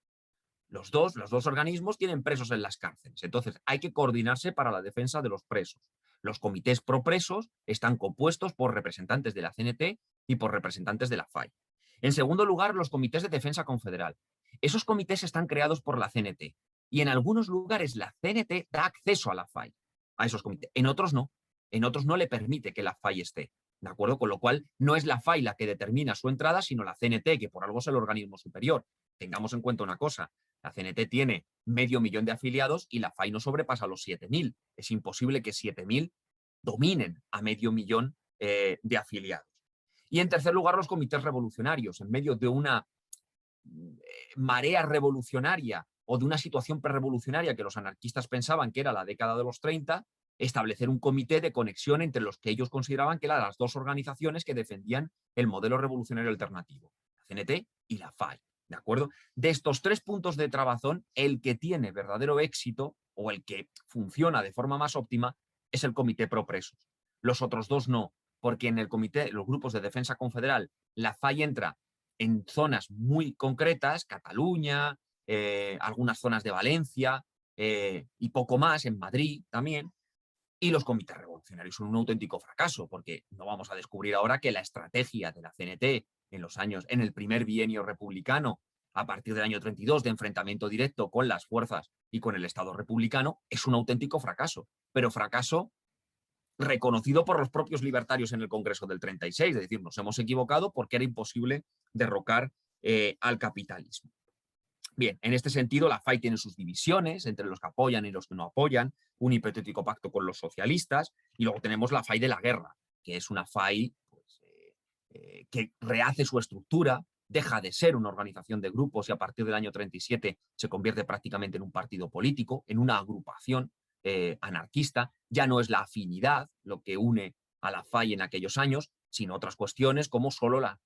[SPEAKER 4] Los dos organismos tienen presos en las cárceles. Entonces, hay que coordinarse para la defensa de los presos. Los comités pro-presos están compuestos por representantes de la CNT y por representantes de la FAI. En segundo lugar, los comités de defensa confederal. Esos comités están creados por la CNT y en algunos lugares la CNT da acceso a la FAI, a esos comités. En otros no. En otros no le permite que la FAI esté. ¿De acuerdo? Con lo cual, no es la FAI la que determina su entrada, sino la CNT, que por algo es el organismo superior. Tengamos en cuenta una cosa. La CNT tiene 500.000 de afiliados y la FAI no sobrepasa los 7.000. Es imposible que 7.000 dominen a 500.000 de afiliados. Y en tercer lugar, los comités revolucionarios. En medio de una marea revolucionaria o de una situación prerevolucionaria que los anarquistas pensaban que era la década de los 30, establecer un comité de conexión entre los que ellos consideraban que eran las dos organizaciones que defendían el modelo revolucionario alternativo, la CNT y la FAI. ¿De acuerdo? De estos tres puntos de trabazón, el que tiene verdadero éxito o el que funciona de forma más óptima es el comité pro presos. Los otros dos no, porque en el comité, los grupos de defensa confederal, la FAI entra en zonas muy concretas, Cataluña, algunas zonas de Valencia y poco más, en Madrid también, y los comités revolucionarios son un auténtico fracaso, porque no vamos a descubrir ahora que la estrategia de la CNT en el primer bienio republicano, a partir del año 32, de enfrentamiento directo con las fuerzas y con el Estado republicano, es un auténtico fracaso. Pero fracaso reconocido por los propios libertarios en el Congreso del 36, es decir, nos hemos equivocado porque era imposible derrocar al capitalismo. Bien, en este sentido, la FAI tiene sus divisiones entre los que apoyan y los que no apoyan, un hipotético pacto con los socialistas, y luego tenemos la FAI de la guerra, que es una FAI pues, que rehace su estructura, deja de ser una organización de grupos y a partir del año 37 se convierte prácticamente en un partido político, en una agrupación anarquista. Ya no es la afinidad lo que une a la FAI en aquellos años, sino otras cuestiones como solo la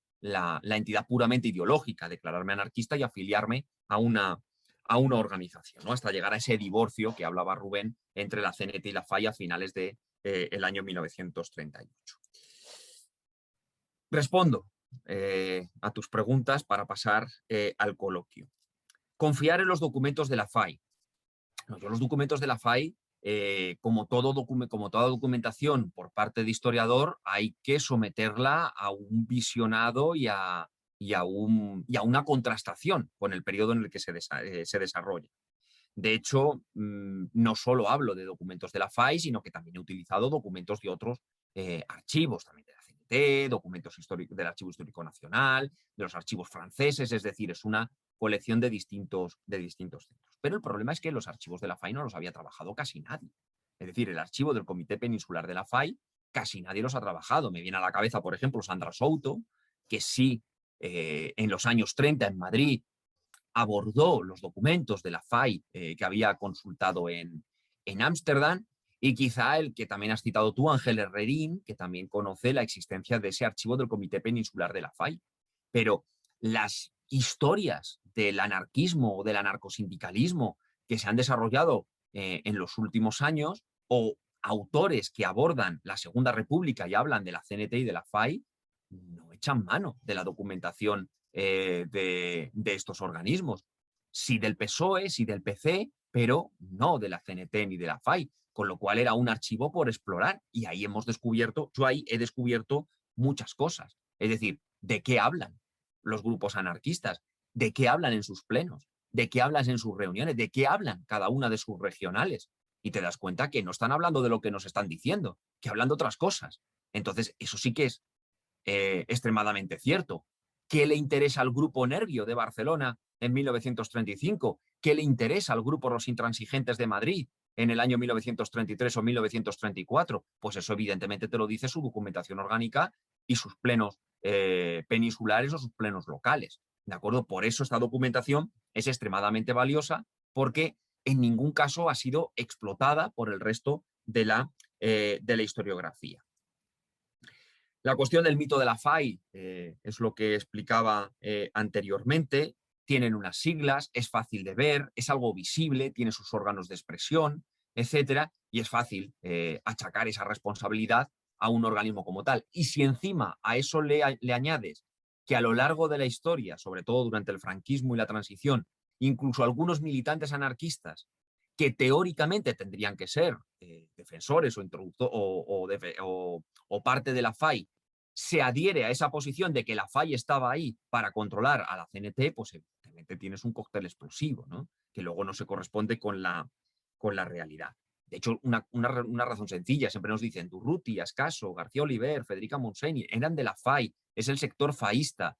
[SPEAKER 4] entidad puramente ideológica, declararme anarquista y afiliarme a una organización, ¿no? Hasta llegar a ese divorcio que hablaba Rubén entre la CNT y la FAI a finales del año 1938. Respondo a tus preguntas para pasar al coloquio. Confiar en los documentos de la FAI. No, yo los documentos de la FAI, como toda documentación por parte de historiador, hay que someterla a un visionado y a una contrastación con el periodo en el que se desarrolla. De hecho, no solo hablo de documentos de la FAI, sino que también he utilizado documentos de otros archivos, también de la CNT, documentos del Archivo Histórico Nacional, de los archivos franceses, es decir, es una colección de distintos centros. Pero el problema es que los archivos de la FAI no los había trabajado casi nadie. Es decir, el archivo del Comité Peninsular de la FAI casi nadie los ha trabajado. Me viene a la cabeza, por ejemplo, Sandra Souto, que sí, en los años 30 en Madrid abordó los documentos de la FAI que había consultado en Ámsterdam, y quizá el que también has citado tú, Ángel Herrerín, que también conoce la existencia de ese archivo del Comité Peninsular de la FAI. Pero las historias del anarquismo o del anarcosindicalismo que se han desarrollado en los últimos años, o autores que abordan la Segunda República y hablan de la CNT y de la FAI, no echan mano de la documentación de estos organismos. Sí del PSOE, sí del PC, pero no de la CNT ni de la FAI, con lo cual era un archivo por explorar, y ahí yo ahí he descubierto muchas cosas. Es decir, ¿de qué hablan los grupos anarquistas? ¿De qué hablan en sus plenos? ¿De qué hablan en sus reuniones? ¿De qué hablan cada una de sus regionales? Y te das cuenta que no están hablando de lo que nos están diciendo, que hablan de otras cosas. Entonces, eso sí que es extremadamente cierto. ¿Qué le interesa al Grupo Nervio de Barcelona en 1935? ¿Qué le interesa al Grupo Los Intransigentes de Madrid en el año 1933 o 1934? Pues eso evidentemente te lo dice su documentación orgánica y sus plenos peninsulares o sus plenos locales. ¿De acuerdo? Por eso esta documentación es extremadamente valiosa, porque en ningún caso ha sido explotada por el resto de la historiografía. La cuestión del mito de la FAI es lo que explicaba anteriormente. Tienen unas siglas, es fácil de ver, es algo visible, tiene sus órganos de expresión, etcétera, y es fácil achacar esa responsabilidad a un organismo como tal. Y si encima a eso le añades que a lo largo de la historia, sobre todo durante el franquismo y la transición, incluso algunos militantes anarquistas que teóricamente tendrían que ser defensores o parte de la FAI, se adhiere a esa posición de que la FAI estaba ahí para controlar a la CNT, pues evidentemente tienes un cóctel explosivo, ¿no? Que luego no se corresponde con la realidad. De hecho, una razón sencilla, siempre nos dicen Durruti, Ascaso, García Oliver, Federica Montseny, eran de la FAI, es el sector faísta.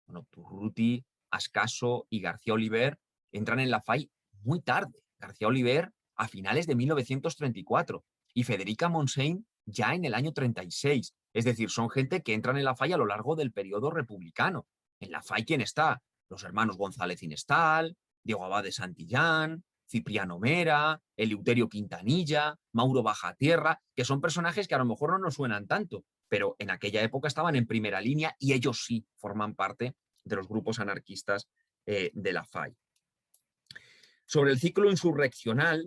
[SPEAKER 4] Bueno, Durruti, Ascaso y García Oliver entran en la FAI muy tarde. García Oliver a finales de 1934 y Federica Montseny ya en el año 36. Es decir, son gente que entran en la FAI a lo largo del periodo republicano. En la FAI, ¿quién está? Los hermanos González Inestal, Diego Abad de Santillán, Cipriano Mera, Eleuterio Quintanilla, Mauro Bajatierra, que son personajes que a lo mejor no nos suenan tanto, pero en aquella época estaban en primera línea y ellos sí forman parte de los grupos anarquistas de la FAI. Sobre el ciclo insurreccional,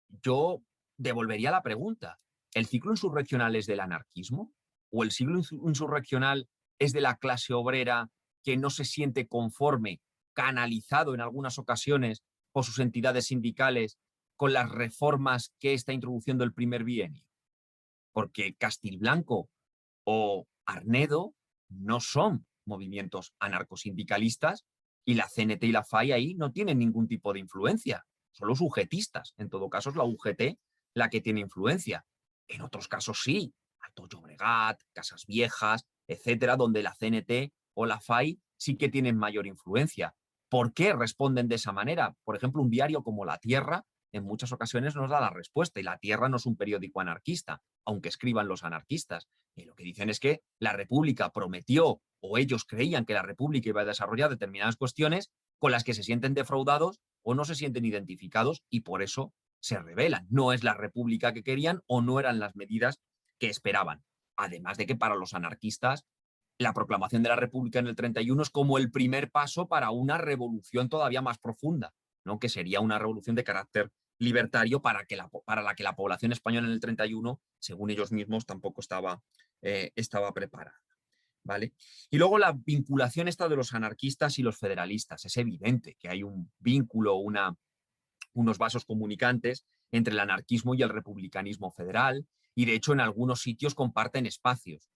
[SPEAKER 4] yo devolvería la pregunta. ¿El ciclo insurreccional es del anarquismo? ¿O el ciclo insurreccional es de la clase obrera que no se siente conforme, canalizado en algunas ocasiones por sus entidades sindicales con las reformas que está introduciendo el primer bienio? Porque Castilblanco o Arnedo no son movimientos anarcosindicalistas y la CNT y la FAI ahí no tienen ningún tipo de influencia. Son los UGTistas. En todo caso, es la UGT la que tiene influencia. En otros casos sí, Alto Llobregat, Casas Viejas, etcétera, donde la CNT o la FAI sí que tienen mayor influencia. ¿Por qué responden de esa manera? Por ejemplo, un diario como La Tierra en muchas ocasiones nos da la respuesta, y La Tierra no es un periódico anarquista, aunque escriban los anarquistas. Y lo que dicen es que la República prometió, o ellos creían que la República iba a desarrollar determinadas cuestiones con las que se sienten defraudados o no se sienten identificados, y por eso se rebelan. No es la República que querían o no eran las medidas que esperaban. Además de que para los anarquistas la proclamación de la República en el 31 es como el primer paso para una revolución todavía más profunda, ¿no? Que sería una revolución de carácter libertario para la que la población española en el 31, según ellos mismos, tampoco estaba preparada. ¿Vale? Y luego la vinculación esta de los anarquistas y los federalistas. Es evidente que hay un vínculo, unos vasos comunicantes entre el anarquismo y el republicanismo federal, y de hecho en algunos sitios comparten espacios.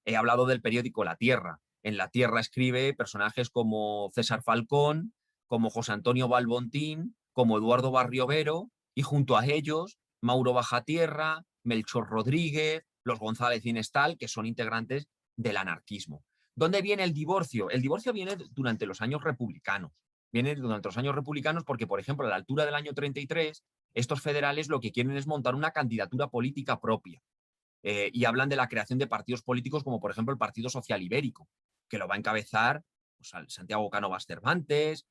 [SPEAKER 4] He hablado del periódico La Tierra. En La Tierra escribe personajes como César Falcón, como José Antonio Balbontín, como Eduardo Barriovero, y junto a ellos Mauro Bajatierra, Melchor Rodríguez, los González Inestal, que son integrantes del anarquismo. ¿Dónde viene el divorcio? El divorcio viene durante los años republicanos. Viene durante los años republicanos porque, por ejemplo, a la altura del año 33, estos federales lo que quieren es montar una candidatura política propia. Y hablan de la creación de partidos políticos como, por ejemplo, el Partido Social Ibérico, que lo va a encabezar pues, Salvador Cánovas Cervantes,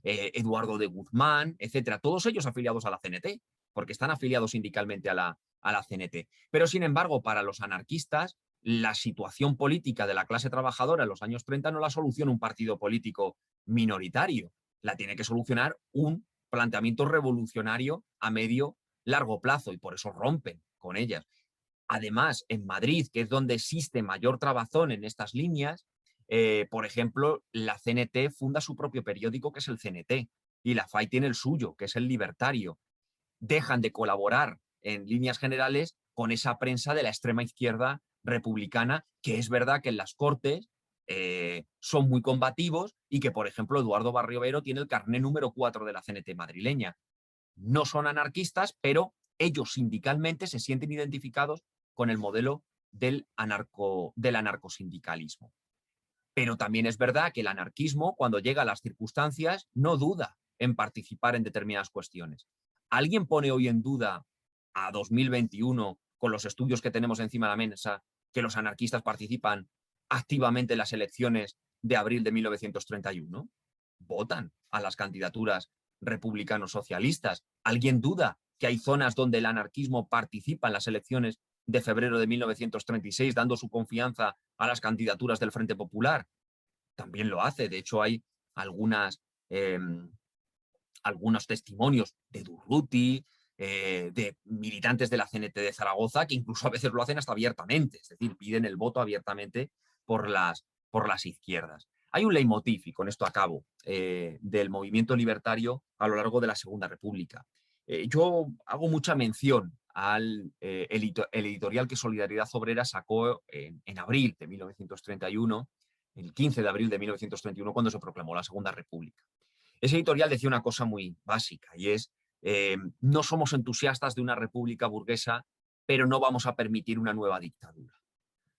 [SPEAKER 4] Eduardo de Guzmán, etcétera. Todos ellos afiliados a la CNT, porque están afiliados sindicalmente a la CNT. Pero, sin embargo, para los anarquistas, la situación política de la clase trabajadora en los años 30 no la soluciona un partido político minoritario, la tiene que solucionar un planteamiento revolucionario a medio largo plazo, y por eso rompen con ellas. Además, en Madrid, que es donde existe mayor trabazón en estas líneas, por ejemplo, la CNT funda su propio periódico, que es el CNT, y la FAI tiene el suyo, que es el Libertario. Dejan de colaborar en líneas generales con esa prensa de la extrema izquierda republicana, que es verdad que en las Cortes son muy combativos, y que, por ejemplo, Eduardo Barriovero tiene el carné número 4 de la CNT madrileña. No son anarquistas, pero ellos sindicalmente se sienten identificados con el modelo del anarcosindicalismo. Pero también es verdad que el anarquismo, cuando llega a las circunstancias, no duda en participar en determinadas cuestiones. ¿Alguien pone hoy en duda, a 2021, con los estudios que tenemos encima de la mesa, que los anarquistas participan activamente en las elecciones de abril de 1931? Votan a las candidaturas republicanos socialistas. ¿Alguien duda que hay zonas donde el anarquismo participa en las elecciones de febrero de 1936, dando su confianza a las candidaturas del Frente Popular? También lo hace. De hecho, hay algunos testimonios de Durruti, de militantes de la CNT de Zaragoza, que incluso a veces lo hacen hasta abiertamente, es decir, piden el voto abiertamente por las izquierdas. Hay un leitmotiv, y con esto acabo, del movimiento libertario a lo largo de la Segunda República. Yo hago mucha mención al el editorial que Solidaridad Obrera sacó en abril de 1931, el 15 de abril de 1931, cuando se proclamó la Segunda República. Ese editorial decía una cosa muy básica, y es: no somos entusiastas de una república burguesa, pero no vamos a permitir una nueva dictadura.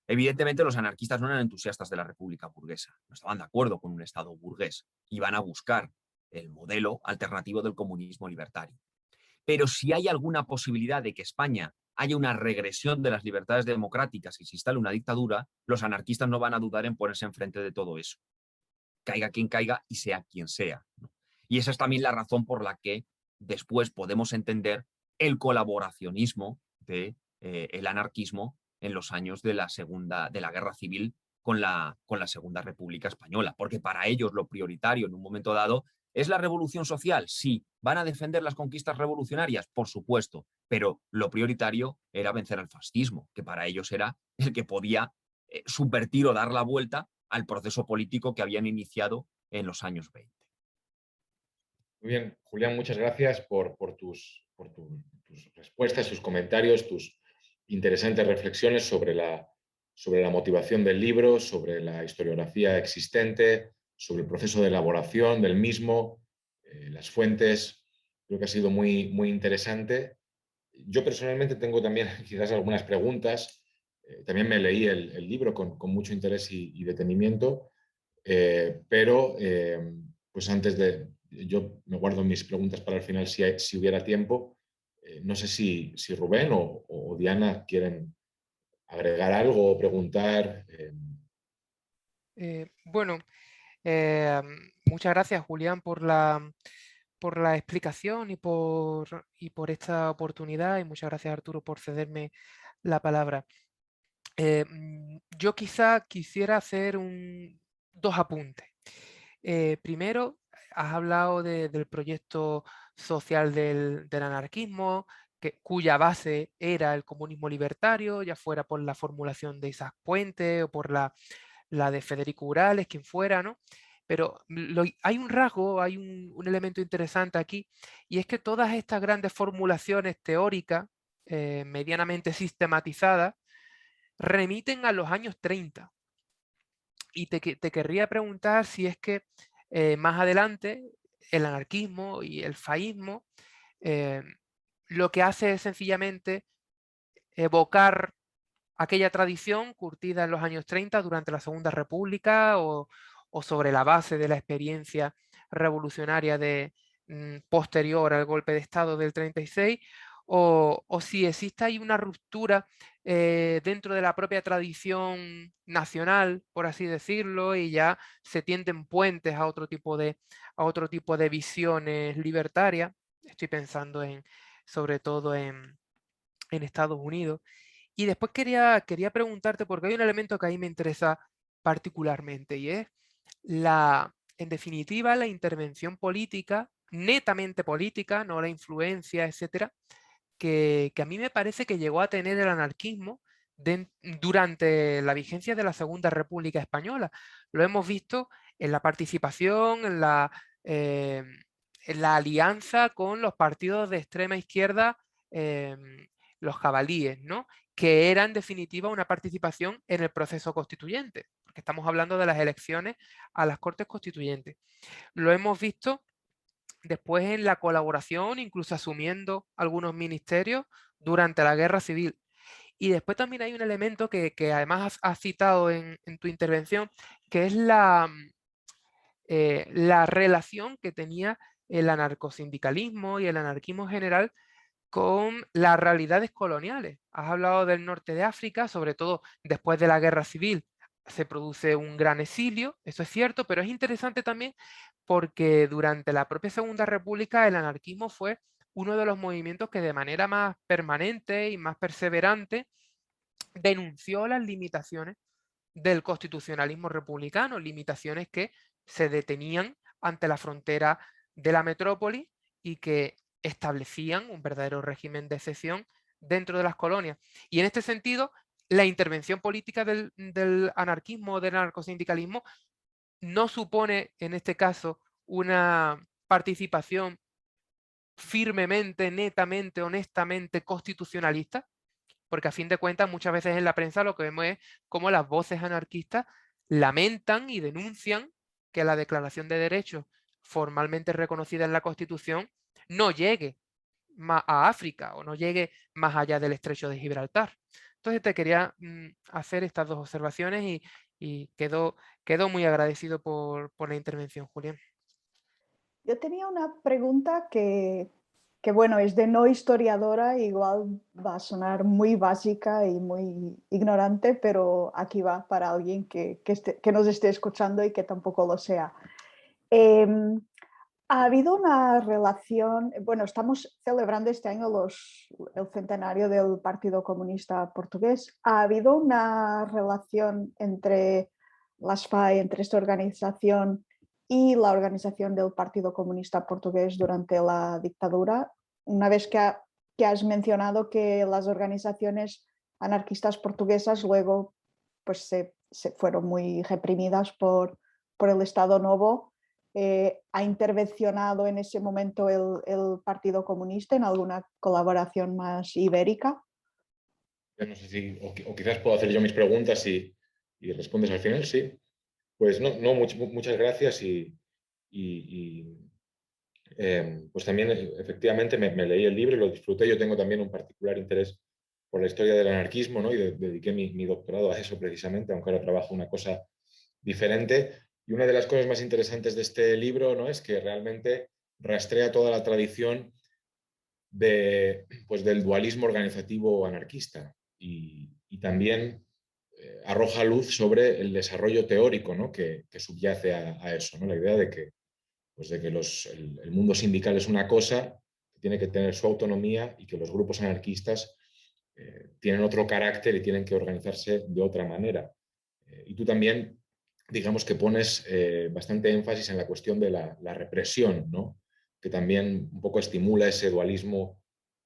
[SPEAKER 4] Evidentemente, los anarquistas no eran entusiastas de la república burguesa, no estaban de acuerdo con un Estado burgués, iban a buscar el modelo alternativo del comunismo libertario. Pero si hay alguna posibilidad de que España haya una regresión de las libertades democráticas y se instale una dictadura, los anarquistas no van a dudar en ponerse enfrente de todo eso. Caiga quien caiga y sea quien sea, ¿no? Y esa es también la razón por la que después podemos entender el colaboracionismo del anarquismo en los años de la Guerra Civil con la Segunda República Española, porque para ellos lo prioritario en un momento dado es la revolución social. Sí, ¿van a defender las conquistas revolucionarias? Por supuesto, pero lo prioritario era vencer al fascismo, que para ellos era el que podía subvertir o dar la vuelta al proceso político que habían iniciado en los años 20.
[SPEAKER 2] Muy bien, Julián, muchas gracias por tus respuestas, tus comentarios, tus interesantes reflexiones sobre la motivación del libro, sobre la historiografía existente, sobre el proceso de elaboración del mismo, las fuentes. Creo que ha sido muy, muy interesante Yo personalmente tengo también quizás algunas preguntas. También me leí el libro con mucho interés y detenimiento, pero pues antes de... Yo me guardo mis preguntas para el final si hubiera tiempo. No sé si Rubén o Diana quieren agregar algo o preguntar.
[SPEAKER 3] Bueno, muchas gracias, Julián, por la explicación y por esta oportunidad, y muchas gracias, Arturo, por cederme la palabra. Yo quizá quisiera hacer dos apuntes. Primero, has hablado del proyecto social del anarquismo, cuya base era el comunismo libertario, ya fuera por la formulación de Isaac Puente o por la de Federico Urales, quien fuera, ¿no? Pero hay un rasgo, hay un elemento interesante aquí, y es que todas estas grandes formulaciones teóricas, medianamente sistematizadas, remiten a los años 30. Y te querría preguntar si es que más adelante el anarquismo y el faísmo lo que hace es sencillamente evocar aquella tradición curtida en los años 30 durante la Segunda República o sobre la base de la experiencia revolucionaria posterior al golpe de Estado del 36, o si existe ahí una ruptura dentro de la propia tradición nacional, por así decirlo, y ya se tienden puentes a otro tipo de visiones libertarias. Estoy pensando sobre todo en Estados Unidos. Y después quería preguntarte, porque hay un elemento que a mí me interesa particularmente, y es en definitiva, la intervención política, netamente política, no la influencia, etcétera, que a mí me parece que llegó a tener el anarquismo durante la vigencia de la Segunda República Española. Lo hemos visto en la participación, en la alianza con los partidos de extrema izquierda, los jabalíes, ¿no? Que era en definitiva una participación en el proceso constituyente, porque estamos hablando de las elecciones a las Cortes Constituyentes. Lo hemos visto después en la colaboración, incluso asumiendo algunos ministerios durante la Guerra Civil. Y después también hay un elemento que además has citado en tu intervención, que es la relación que tenía el anarcosindicalismo y el anarquismo en general con las realidades coloniales. Has hablado del norte de África, sobre todo después de la Guerra Civil se produce un gran exilio, eso es cierto, pero es interesante también porque durante la propia Segunda República el anarquismo fue uno de los movimientos que de manera más permanente y más perseverante denunció las limitaciones del constitucionalismo republicano, limitaciones que se detenían ante la frontera de la metrópoli y que establecían un verdadero régimen de excepción dentro de las colonias. Y en este sentido, la intervención política del anarquismo o del anarcosindicalismo no supone, en este caso, una participación firmemente, netamente, honestamente constitucionalista, porque a fin de cuentas muchas veces en la prensa lo que vemos es cómo las voces anarquistas lamentan y denuncian que la Declaración de Derechos formalmente reconocida en la Constitución no llegue más a África o no llegue más allá del Estrecho de Gibraltar. Entonces te quería hacer estas dos observaciones y quedo muy agradecido por la intervención, Julián.
[SPEAKER 1] Yo tenía una pregunta que, bueno, es de no historiadora, igual va a sonar muy básica y muy ignorante, pero aquí va para alguien que nos esté escuchando y que tampoco lo sea. Ha habido una relación, bueno, estamos celebrando este año el centenario del Partido Comunista Portugués. ¿Ha habido una relación entre las FAI, entre esta organización y la organización del Partido Comunista Portugués durante la dictadura? Una vez que has mencionado que las organizaciones anarquistas portuguesas luego pues, se fueron muy reprimidas por el Estado Novo. ¿Ha intervencionado en ese momento el Partido Comunista en alguna colaboración más ibérica?
[SPEAKER 2] Yo no sé si, o quizás puedo hacer yo mis preguntas y respondes al final, sí. Pues no, muchas gracias y pues también efectivamente me leí el libro y lo disfruté. Yo tengo también un particular interés por la historia del anarquismo, ¿no? Y dediqué mi doctorado a eso precisamente, aunque ahora trabajo una cosa diferente. Y una de las cosas más interesantes de este libro, ¿no? Es que realmente rastrea toda la tradición pues del dualismo organizativo anarquista y también arroja luz sobre el desarrollo teórico, ¿no? que subyace a eso, ¿no? La idea de que, pues de que el mundo sindical es una cosa, que tiene que tener su autonomía y que los grupos anarquistas tienen otro carácter y tienen que organizarse de otra manera. Y tú también, digamos que pones bastante énfasis en la cuestión de la represión, ¿no? Que también un poco estimula ese dualismo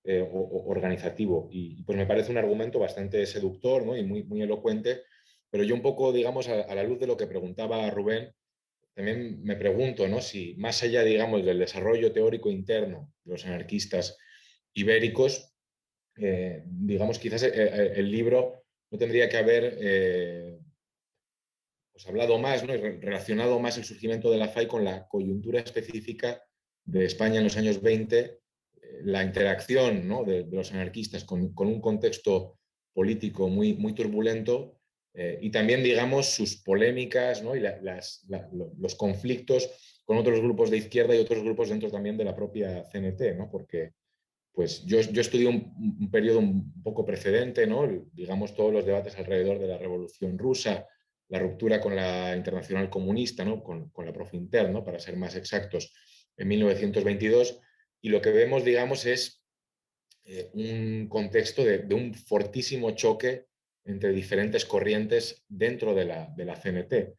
[SPEAKER 2] organizativo. Y pues me parece un argumento bastante seductor, ¿no? Y muy elocuente, pero yo un poco, digamos, a la luz de lo que preguntaba Rubén, también me pregunto, ¿no? Si más allá, digamos, del desarrollo teórico interno de los anarquistas ibéricos, digamos, quizás el libro no tendría que haber pues hablado más, ¿no? Y relacionado más el surgimiento de la FAI con la coyuntura específica de España en los años 20, la interacción, ¿no? de los anarquistas con un contexto político muy turbulento y también, digamos, sus polémicas, ¿no? Y los conflictos con otros grupos de izquierda y otros grupos dentro también de la propia CNT, ¿no? Porque pues yo estudié un periodo un poco precedente, ¿no? Digamos, todos los debates alrededor de la Revolución Rusa, la ruptura con la Internacional Comunista, ¿no? con la Profinter, ¿no? Para ser más exactos, en 1922, y lo que vemos, digamos, es un contexto de un fortísimo choque entre diferentes corrientes dentro de la CNT,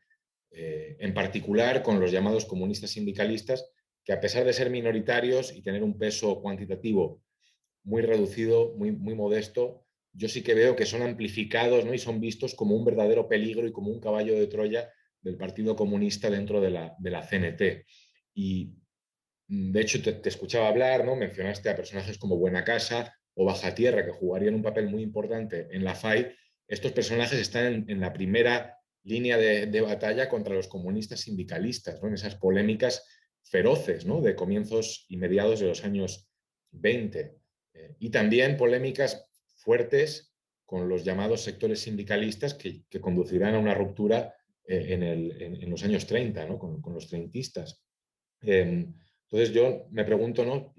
[SPEAKER 2] en particular con los llamados comunistas sindicalistas, que a pesar de ser minoritarios y tener un peso cuantitativo muy reducido, muy modesto, yo sí que veo que son amplificados, ¿no? Y son vistos como un verdadero peligro y como un caballo de Troya del Partido Comunista dentro de la CNT. Y de hecho te escuchaba hablar, ¿no? Mencionaste a personajes como Buenacasa o Baja Tierra, que jugarían un papel muy importante en la FAI. Estos personajes están en la primera línea de batalla contra los comunistas sindicalistas, ¿no? En esas polémicas feroces, ¿no? De comienzos y mediados de los años 20. Y también polémicas fuertes con los llamados sectores sindicalistas que conducirán a una ruptura en los años 30, ¿no? con los treintistas. Entonces yo me pregunto, ¿no?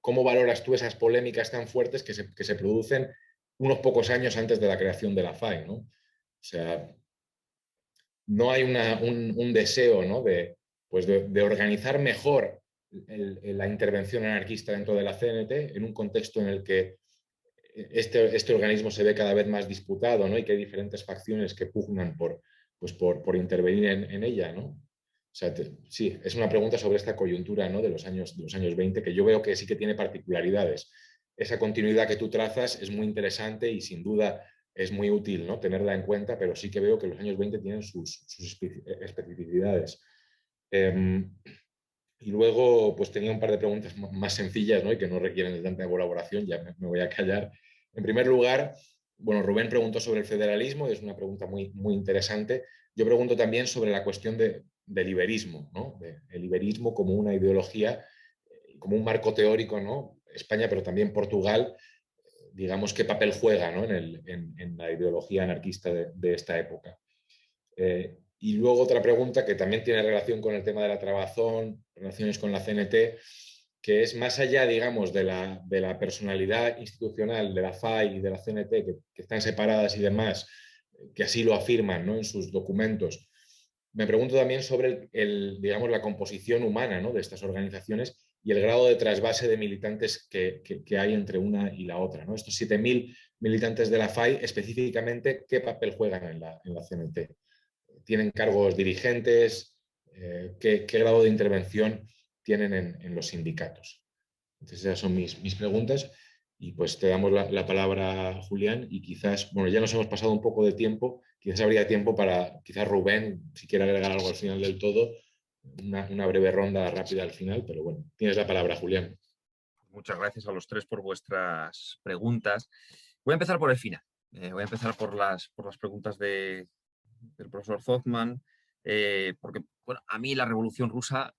[SPEAKER 2] ¿Cómo valoras tú esas polémicas tan fuertes que se producen unos pocos años antes de la creación de la FAI, ¿no? O sea, no hay un deseo, ¿no? Pues de organizar mejor la intervención anarquista dentro de la CNT en un contexto en el que este organismo se ve cada vez más disputado, ¿no? Y que hay diferentes facciones que pugnan por intervenir en ella, ¿no? O sea, sí, es una pregunta sobre esta coyuntura, ¿no? de los años 20, que yo veo que sí que tiene particularidades. Esa continuidad que tú trazas es muy interesante y sin duda es muy útil, ¿no? Tenerla en cuenta, pero sí que veo que los años 20 tienen sus especificidades. Y luego, pues tenía un par de preguntas más sencillas, ¿no? Y que no requieren de tanta elaboración, ya me voy a callar. En primer lugar, bueno, Rubén preguntó sobre el federalismo, y es una pregunta muy interesante. Yo pregunto también sobre la cuestión del iberismo, ¿no? El iberismo como una ideología, como un marco teórico, ¿no? España, pero también Portugal, digamos, qué papel juega, ¿no? en la ideología anarquista de esta época. Y luego otra pregunta que también tiene relación con el tema de la trabazón, relaciones con la CNT, que es más allá, digamos, de la personalidad institucional de la FAI y de la CNT, que están separadas y demás, que así lo afirman, ¿no? En sus documentos. Me pregunto también sobre digamos, la composición humana, ¿no? De estas organizaciones y el grado de trasvase de militantes que hay entre una y la otra, ¿no? Estos 7.000 militantes de la FAI, específicamente, ¿qué papel juegan en la CNT? ¿Tienen cargos dirigentes? ¿Qué grado de intervención tienen en los sindicatos? Entonces esas son mis preguntas y pues te damos la palabra, Julián, y quizás, bueno, ya nos hemos pasado un poco de tiempo, quizás habría tiempo para, quizás Rubén, si quiere agregar algo al final del todo, una breve ronda rápida al final, pero bueno, tienes la palabra, Julián.
[SPEAKER 4] Muchas gracias a los tres por vuestras preguntas. Voy a empezar por el final. Voy a empezar por las preguntas del profesor Zotzman. porque bueno, a mí la Revolución Rusa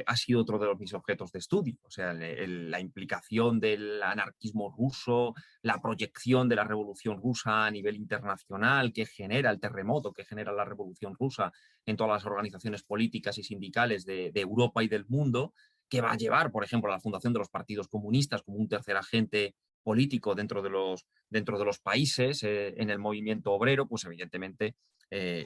[SPEAKER 4] ha sido otro de mis objetos de estudio. O sea, la implicación del anarquismo ruso, la proyección de la Revolución Rusa a nivel internacional que genera el terremoto, que genera la Revolución Rusa en todas las organizaciones políticas y sindicales de Europa y del mundo, que va a llevar, por ejemplo, a la fundación de los partidos comunistas como un tercer agente político dentro de los países, en el movimiento obrero, pues evidentemente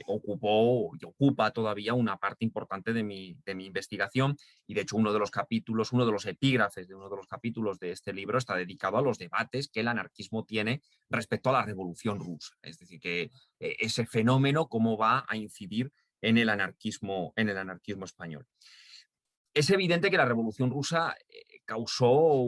[SPEAKER 4] ocupó y ocupa todavía una parte importante de mi investigación, y de hecho uno de los capítulos, uno de los epígrafes de uno de los capítulos de este libro está dedicado a los debates que el anarquismo tiene respecto a la Revolución Rusa. Es decir, que ese fenómeno cómo va a incidir en el anarquismo español. Es evidente que la Revolución Rusa causó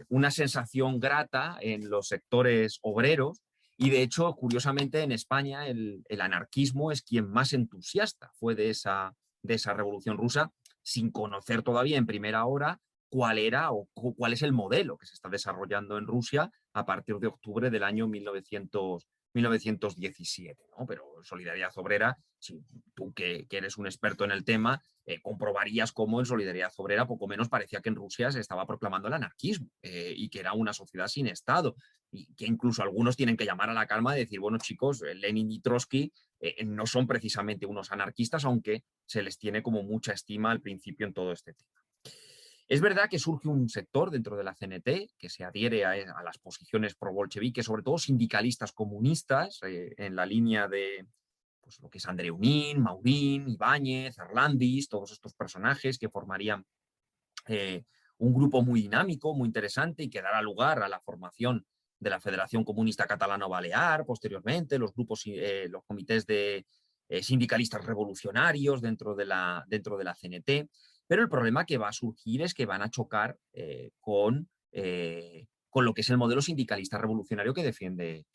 [SPEAKER 4] una sensación grata en los sectores obreros, y de hecho, curiosamente, en España el anarquismo es quien más entusiasta fue de esa Revolución Rusa, sin conocer todavía en primera hora cuál era o cuál es el modelo que se está desarrollando en Rusia a partir de octubre del año 1917, ¿no? Pero Solidaridad Obrera, si tú que eres un experto en el tema, comprobarías cómo en Solidaridad Obrera poco menos parecía que en Rusia se estaba proclamando el anarquismo y que era una sociedad sin Estado, y que incluso algunos tienen que llamar a la calma y decir, bueno chicos, Lenin y Trotsky no son precisamente unos anarquistas, aunque se les tiene como mucha estima al principio en todo este tema. Es verdad que surge un sector dentro de la CNT que se adhiere a las posiciones pro-bolcheviques, sobre todo sindicalistas comunistas, en la línea de pues, lo que es Andreu Nin, Maurín, Ibáñez, Arlandis, todos estos personajes que formarían un grupo muy dinámico, muy interesante, y que dará lugar a la formación de la Federación Comunista Catalano-Balear, posteriormente, los grupos, los comités de sindicalistas revolucionarios dentro de la CNT. Pero el problema que va a surgir es que van a chocar con lo que es el modelo sindicalista revolucionario que defiende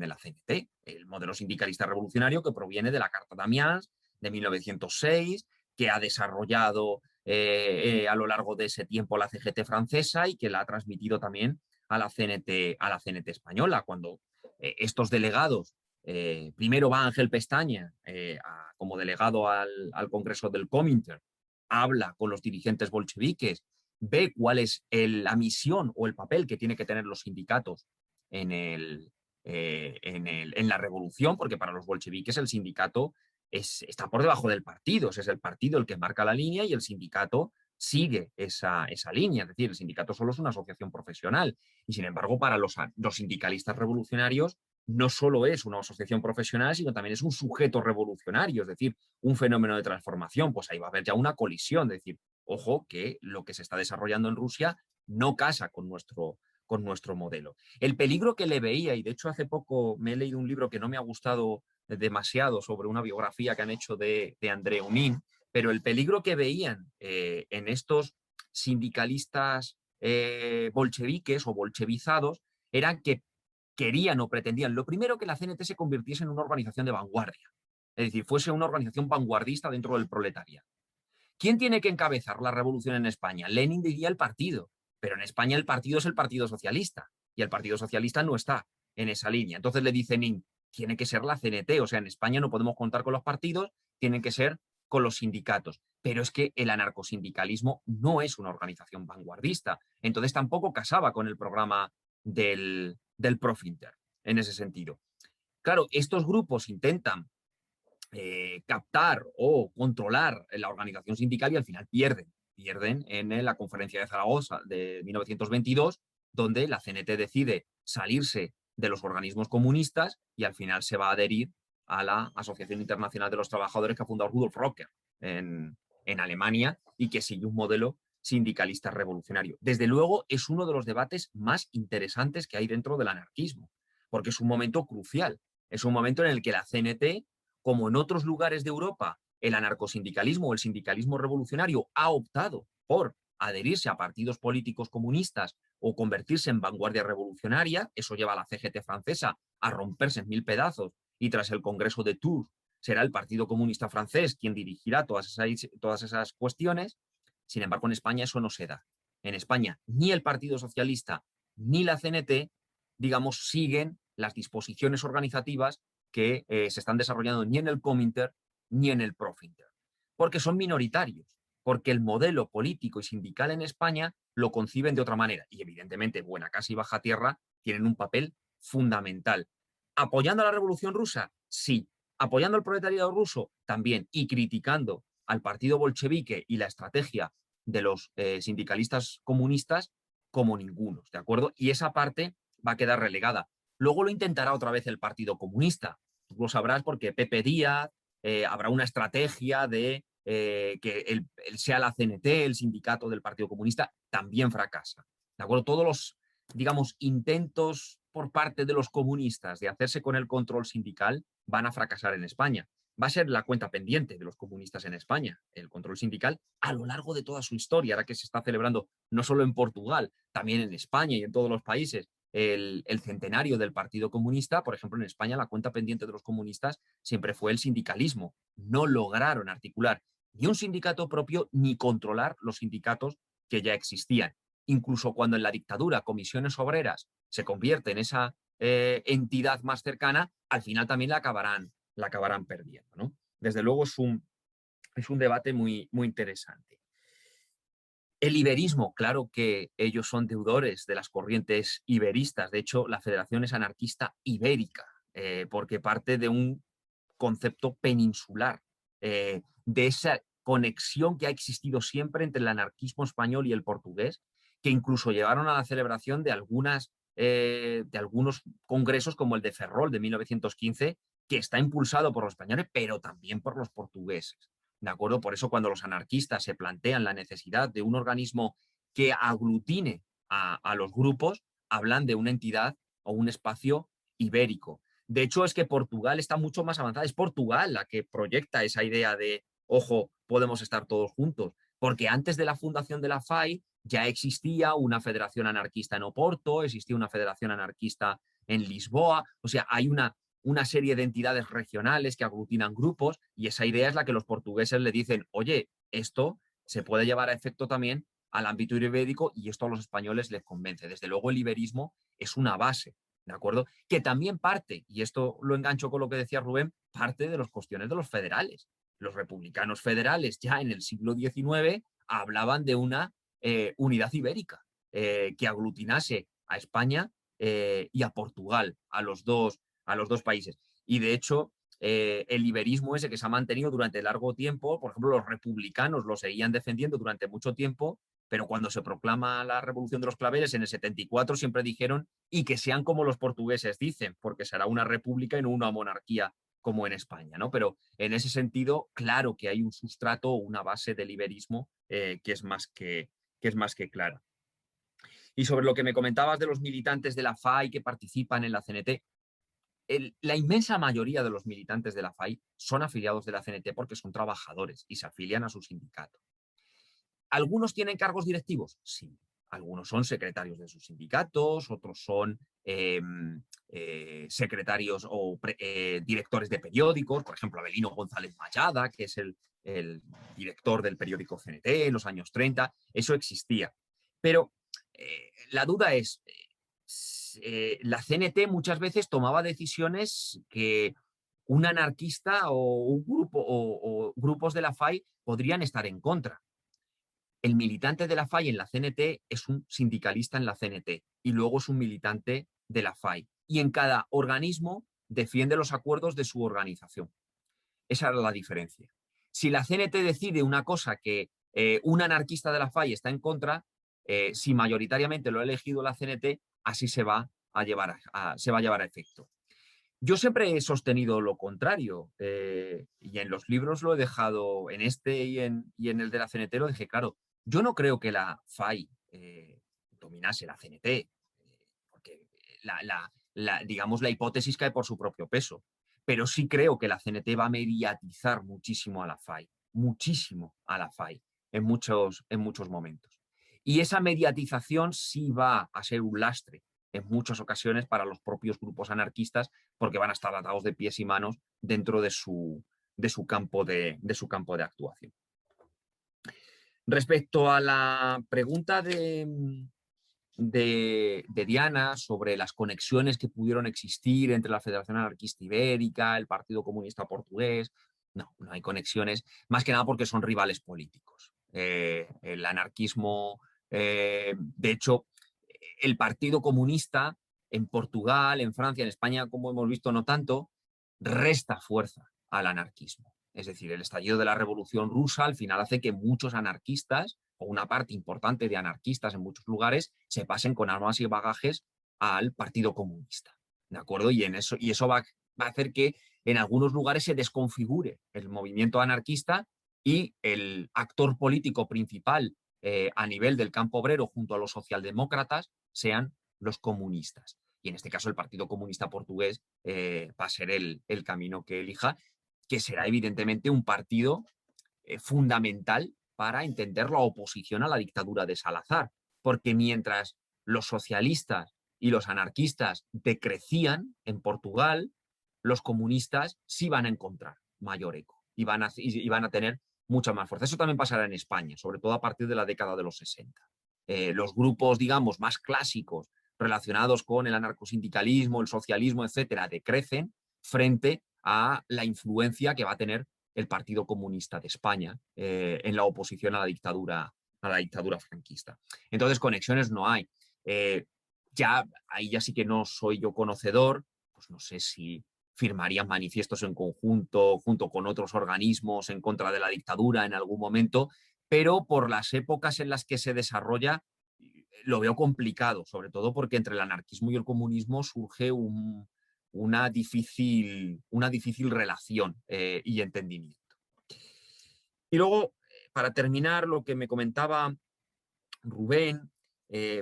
[SPEAKER 4] la CNT. El modelo sindicalista revolucionario que proviene de la Carta d'Amiens de 1906, que ha desarrollado a lo largo de ese tiempo la CGT francesa y que la ha transmitido también a la CNT española. Cuando estos delegados, primero va Ángel Pestaña como delegado al Congreso del Comintern, habla con los dirigentes bolcheviques, ve cuál es la misión o el papel que tiene que tener los sindicatos en la revolución, porque para los bolcheviques el sindicato está por debajo del partido, es el partido el que marca la línea y el sindicato sigue esa línea. Es decir, el sindicato solo es una asociación profesional, y sin embargo para los sindicalistas revolucionarios no solo es una asociación profesional, sino también es un sujeto revolucionario, es decir, un fenómeno de transformación. Pues ahí va a haber ya una colisión, es decir, ojo que lo que se está desarrollando en Rusia no casa con nuestro modelo. El peligro que le veía, y de hecho hace poco me he leído un libro que no me ha gustado demasiado sobre una biografía que han hecho de Andreu Nin, pero el peligro que veían en estos sindicalistas bolcheviques o bolchevizados eran que querían o pretendían, lo primero, que la CNT se convirtiese en una organización de vanguardia, es decir, fuese una organización vanguardista dentro del proletariado. ¿Quién tiene que encabezar la revolución en España? Lenin diría el partido, pero en España el partido es el Partido Socialista, y el Partido Socialista no está en esa línea. Entonces le dice Nin, tiene que ser la CNT, o sea, en España no podemos contar con los partidos, tienen que ser con los sindicatos. Pero es que el anarcosindicalismo no es una organización vanguardista, entonces tampoco casaba con el programa del Profinter en ese sentido. Claro, estos grupos intentan captar o controlar la organización sindical y al final pierden en la conferencia de Zaragoza de 1922, donde la CNT decide salirse de los organismos comunistas y al final se va a adherir a la Asociación Internacional de los Trabajadores que ha fundado Rudolf Rocker en Alemania, y que sigue un modelo sindicalista revolucionario. Desde luego es uno de los debates más interesantes que hay dentro del anarquismo, porque es un momento crucial, es un momento en el que la CNT, como en otros lugares de Europa, el anarcosindicalismo o el sindicalismo revolucionario ha optado por adherirse a partidos políticos comunistas o convertirse en vanguardia revolucionaria. Eso lleva a la CGT francesa a romperse en 1000 pedazos, y tras el Congreso de Tours será el Partido Comunista Francés quien dirigirá todas esas cuestiones. Sin embargo, en España eso no se da. En España ni el Partido Socialista ni la CNT, digamos, siguen las disposiciones organizativas que se están desarrollando ni en el Comintern ni en el Profinter, porque son minoritarios, porque el modelo político y sindical en España lo conciben de otra manera. Y evidentemente Buena Casa y Baja Tierra tienen un papel fundamental. ¿Apoyando a la Revolución Rusa? Sí. ¿Apoyando al proletariado ruso? También. Y criticando al partido bolchevique y la estrategia de los sindicalistas comunistas como ningunos, ¿de acuerdo? Y esa parte va a quedar relegada. Luego lo intentará otra vez el Partido Comunista. Tú lo sabrás porque Pepe Díaz habrá una estrategia de que sea la CNT, el sindicato del Partido Comunista, también fracasa. ¿De acuerdo? Todos los, digamos, intentos por parte de los comunistas de hacerse con el control sindical van a fracasar en España. Va a ser la cuenta pendiente de los comunistas en España, el control sindical, a lo largo de toda su historia, ahora que se está celebrando no solo en Portugal, también en España y en todos los países, el centenario del Partido Comunista. Por ejemplo, en España la cuenta pendiente de los comunistas siempre fue el sindicalismo. No lograron articular ni un sindicato propio ni controlar los sindicatos que ya existían. Incluso cuando en la dictadura Comisiones Obreras se convierte en esa entidad más cercana, al final también la acabarán perdiendo, ¿no? Desde luego es un debate muy, muy interesante. El iberismo, claro que ellos son deudores de las corrientes iberistas. De hecho, la Federación es anarquista ibérica, porque parte de un concepto peninsular, de esa conexión que ha existido siempre entre el anarquismo español y el portugués, que incluso llevaron a la celebración de algunos congresos como el de Ferrol de 1915, que está impulsado por los españoles, pero también por los portugueses. ¿De acuerdo? Por eso cuando los anarquistas se plantean la necesidad de un organismo que aglutine a los grupos, hablan de una entidad o un espacio ibérico. De hecho, es que Portugal está mucho más avanzada. Es Portugal la que proyecta esa idea de, ojo, podemos estar todos juntos. Porque antes de la fundación de la FAI ya existía una federación anarquista en Oporto, existía una federación anarquista en Lisboa. O sea, hay una serie de entidades regionales que aglutinan grupos, y esa idea es la que los portugueses le dicen, oye, esto se puede llevar a efecto también al ámbito ibérico, y esto a los españoles les convence. Desde luego el iberismo es una base, ¿de acuerdo? Que también parte, y esto lo engancho con lo que decía Rubén, parte de las cuestiones de los federales. Los republicanos federales ya en el siglo XIX hablaban de una unidad ibérica que aglutinase a España y a Portugal, a los dos países. Y de hecho, el iberismo ese que se ha mantenido durante largo tiempo, por ejemplo, los republicanos lo seguían defendiendo durante mucho tiempo, pero cuando se proclama la Revolución de los Claveles en el 74 siempre dijeron, y que sean como los portugueses dicen, porque será una república y no una monarquía como en España, ¿no? Pero en ese sentido, claro que hay un sustrato o una base del iberismo que es más que clara. Y sobre lo que me comentabas de los militantes de la FAI que participan en la CNT, la inmensa mayoría de los militantes de la FAI son afiliados de la CNT porque son trabajadores y se afilian a su sindicato. ¿Algunos tienen cargos directivos? Sí. Algunos son secretarios de sus sindicatos, otros son secretarios o directores de periódicos, por ejemplo, Avelino González Mallada, que es el director del periódico CNT en los años 30, eso existía. Pero la duda es, la CNT muchas veces tomaba decisiones que un anarquista o un grupo o grupos de la FAI podrían estar en contra. El militante de la FAI en la CNT es un sindicalista en la CNT y luego es un militante de la FAI. Y en cada organismo defiende los acuerdos de su organización. Esa era la diferencia. Si la CNT decide una cosa que un anarquista de la FAI está en contra, si mayoritariamente lo ha elegido la CNT, así se va a llevar a efecto. Yo siempre he sostenido lo contrario y en los libros lo he dejado, en este y en el de la CNT lo dije claro. Yo no creo que la FAI dominase la CNT, porque digamos, la hipótesis cae por su propio peso, pero sí creo que la CNT va a mediatizar muchísimo a la FAI, en muchos momentos. Y esa mediatización sí va a ser un lastre en muchas ocasiones para los propios grupos anarquistas, porque van a estar atados de pies y manos dentro de su campo de actuación. Respecto a la pregunta de Diana sobre las conexiones que pudieron existir entre la Federación Anarquista Ibérica, el Partido Comunista Portugués, No hay conexiones, más que nada porque son rivales políticos. El anarquismo, de hecho, el Partido Comunista en Portugal, en Francia, en España, como hemos visto, no tanto, resta fuerza al anarquismo. Es decir, el estallido de la Revolución Rusa al final hace que muchos anarquistas, o una parte importante de anarquistas en muchos lugares, se pasen con armas y bagajes al Partido Comunista. ¿De acuerdo? Y eso va a hacer que en algunos lugares se desconfigure el movimiento anarquista y el actor político principal a nivel del campo obrero junto a los socialdemócratas sean los comunistas. Y en este caso el Partido Comunista Portugués va a ser el camino que elija, que será evidentemente un partido fundamental para entender la oposición a la dictadura de Salazar. Porque mientras los socialistas y los anarquistas decrecían en Portugal, los comunistas sí van a encontrar mayor eco y van a tener mucha más fuerza. Eso también pasará en España, sobre todo a partir de la década de los 60. Los grupos, digamos, más clásicos relacionados con el anarcosindicalismo, el socialismo, etcétera, decrecen frente a la influencia que va a tener el Partido Comunista de España en la oposición a la dictadura franquista. Entonces, conexiones no hay. Ahí ya sí que no soy yo conocedor, pues no sé si firmarían manifiestos en conjunto junto con otros organismos en contra de la dictadura en algún momento, pero por las épocas en las que se desarrolla lo veo complicado, sobre todo porque entre el anarquismo y el comunismo surge una difícil relación y entendimiento. Y luego, para terminar, lo que me comentaba Rubén,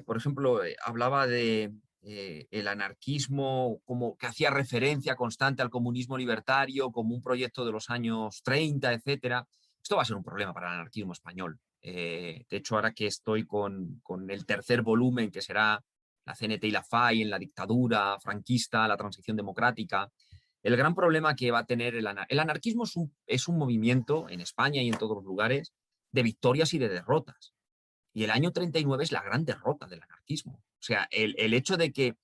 [SPEAKER 4] por ejemplo, hablaba de el anarquismo como que hacía referencia constante al comunismo libertario como un proyecto de los años 30, etcétera. Esto va a ser un problema para el anarquismo español. De hecho, ahora que estoy con el tercer volumen, que será la CNT y la FAI en la dictadura franquista, la transición democrática, el gran problema que va a tener el anarquismo es un movimiento en España y en todos los lugares de victorias y de derrotas. Y el año 39 es la gran derrota del anarquismo. O sea, el hecho de que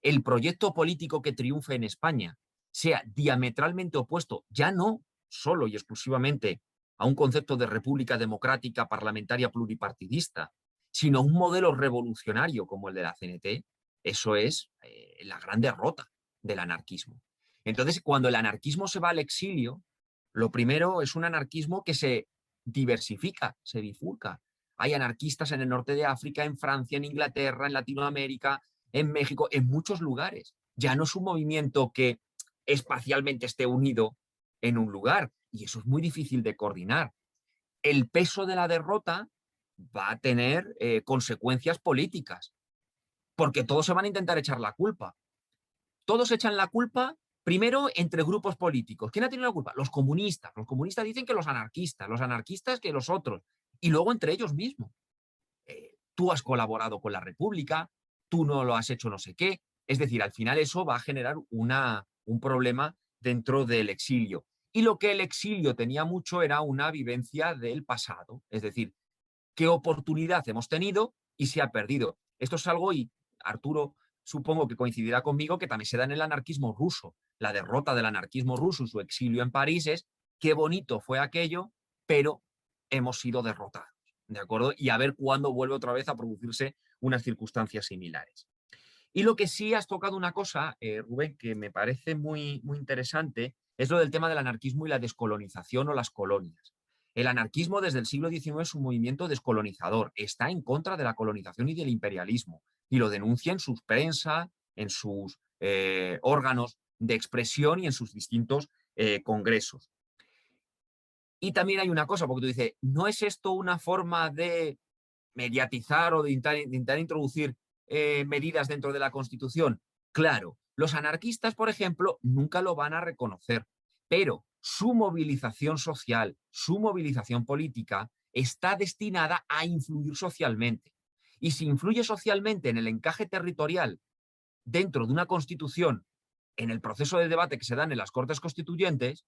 [SPEAKER 4] el proyecto político que triunfe en España sea diametralmente opuesto, ya no solo y exclusivamente a un concepto de república democrática parlamentaria pluripartidista, sino a un modelo revolucionario como el de la CNT, eso es la gran derrota del anarquismo. Entonces, cuando el anarquismo se va al exilio, lo primero es un anarquismo que se diversifica, se bifurca. Hay anarquistas en el norte de África, en Francia, en Inglaterra, en Latinoamérica, en México, en muchos lugares. Ya no es un movimiento que espacialmente esté unido en un lugar, y eso es muy difícil de coordinar. El peso de la derrota va a tener consecuencias políticas, porque todos se van a intentar echar la culpa. Todos echan la culpa primero entre grupos políticos. ¿Quién ha tenido la culpa? Los comunistas. Los comunistas dicen que los anarquistas que los otros. Y luego entre ellos mismos. Tú has colaborado con la República, tú no lo has hecho no sé qué. Es decir, al final eso va a generar un problema dentro del exilio. Y lo que el exilio tenía mucho era una vivencia del pasado. Es decir, qué oportunidad hemos tenido y se ha perdido. Esto es algo, y Arturo supongo que coincidirá conmigo, que también se da en el anarquismo ruso. La derrota del anarquismo ruso y su exilio en París es qué bonito fue aquello, pero hemos sido derrotados, ¿de acuerdo? Y a ver cuándo vuelve otra vez a producirse unas circunstancias similares. Y lo que sí has tocado una cosa, Rubén, que me parece muy, muy interesante, es lo del tema del anarquismo y la descolonización o las colonias. El anarquismo desde el siglo XIX es un movimiento descolonizador, está en contra de la colonización y del imperialismo, y lo denuncia en sus prensa, en sus órganos de expresión y en sus distintos congresos. Y también hay una cosa, porque tú dices, ¿no es esto una forma de mediatizar o de intentar introducir medidas dentro de la Constitución? Claro, los anarquistas, por ejemplo, nunca lo van a reconocer, pero su movilización social, su movilización política está destinada a influir socialmente. Y si influye socialmente en el encaje territorial dentro de una Constitución, en el proceso de debate que se dan en las Cortes Constituyentes,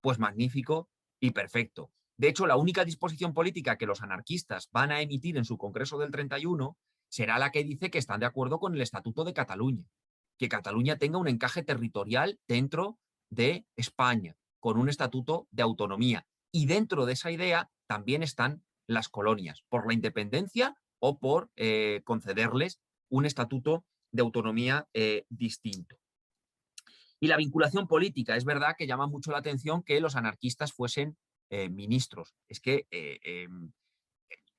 [SPEAKER 4] pues magnífico y perfecto. De hecho, la única disposición política que los anarquistas van a emitir en su Congreso del 31 será la que dice que están de acuerdo con el Estatuto de Cataluña, que Cataluña tenga un encaje territorial dentro de España, con un estatuto de autonomía. Y dentro de esa idea también están las colonias, por la independencia o por concederles un estatuto de autonomía distinto. Y la vinculación política, es verdad que llama mucho la atención que los anarquistas fuesen ministros. Es que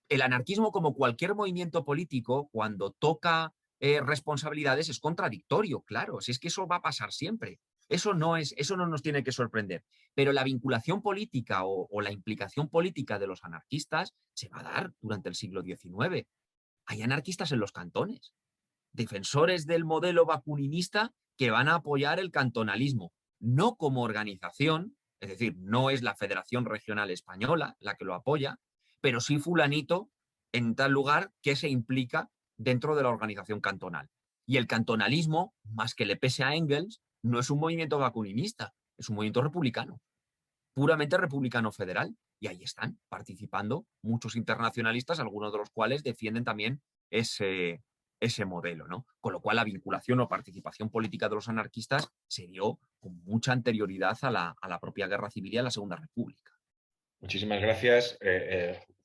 [SPEAKER 4] el anarquismo, como cualquier movimiento político, cuando toca responsabilidades es contradictorio, claro, si es que eso va a pasar siempre. Eso no nos tiene que sorprender. Pero la vinculación política o la implicación política de los anarquistas se va a dar durante el siglo XIX. Hay anarquistas en los cantones, defensores del modelo bakuninista que van a apoyar el cantonalismo, no como organización, es decir, no es la Federación Regional Española la que lo apoya, pero sí fulanito en tal lugar que se implica dentro de la organización cantonal. Y el cantonalismo, más que le pese a Engels, no es un movimiento bakuninista, es un movimiento republicano, puramente republicano federal. Y ahí están participando muchos internacionalistas, algunos de los cuales defienden también ese modelo, ¿no? Con lo cual la vinculación o participación política de los anarquistas se dio con mucha anterioridad a la propia Guerra Civil y a la Segunda República.
[SPEAKER 2] Muchísimas gracias,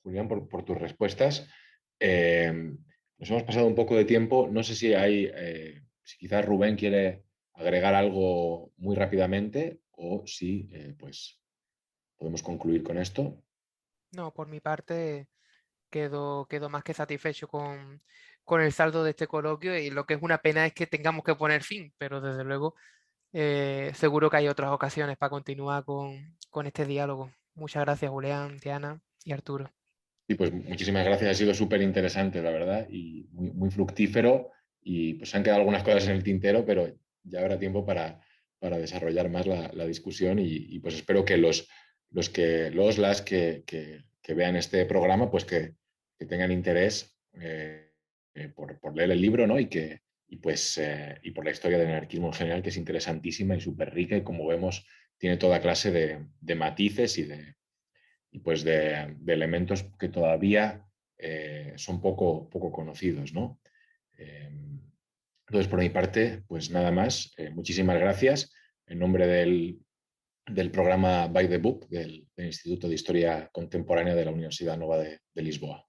[SPEAKER 2] Julián, por tus respuestas. Nos hemos pasado un poco de tiempo. No sé si si quizás Rubén quiere agregar algo muy rápidamente o si pues podemos concluir con esto.
[SPEAKER 3] No, por mi parte quedo más que satisfecho con el saldo de este coloquio, y lo que es una pena es que tengamos que poner fin, pero desde luego seguro que hay otras ocasiones para continuar con este diálogo. Muchas gracias, Julián, Diana y Arturo.
[SPEAKER 2] Y pues muchísimas gracias, ha sido súper interesante, la verdad, y muy, muy fructífero. Y pues han quedado algunas cosas en el tintero, pero ya habrá tiempo para desarrollar más la discusión. Y pues espero que las que vean este programa, pues que tengan interés por leer el libro, ¿no? Y por la historia del anarquismo en general, que es interesantísima y súper rica, y como vemos, tiene toda clase de matices y pues de elementos que todavía son poco conocidos, ¿no? Entonces, por mi parte, pues nada más. Muchísimas gracias en nombre del programa By the Book del Instituto de Historia Contemporánea de la Universidad Nova de Lisboa.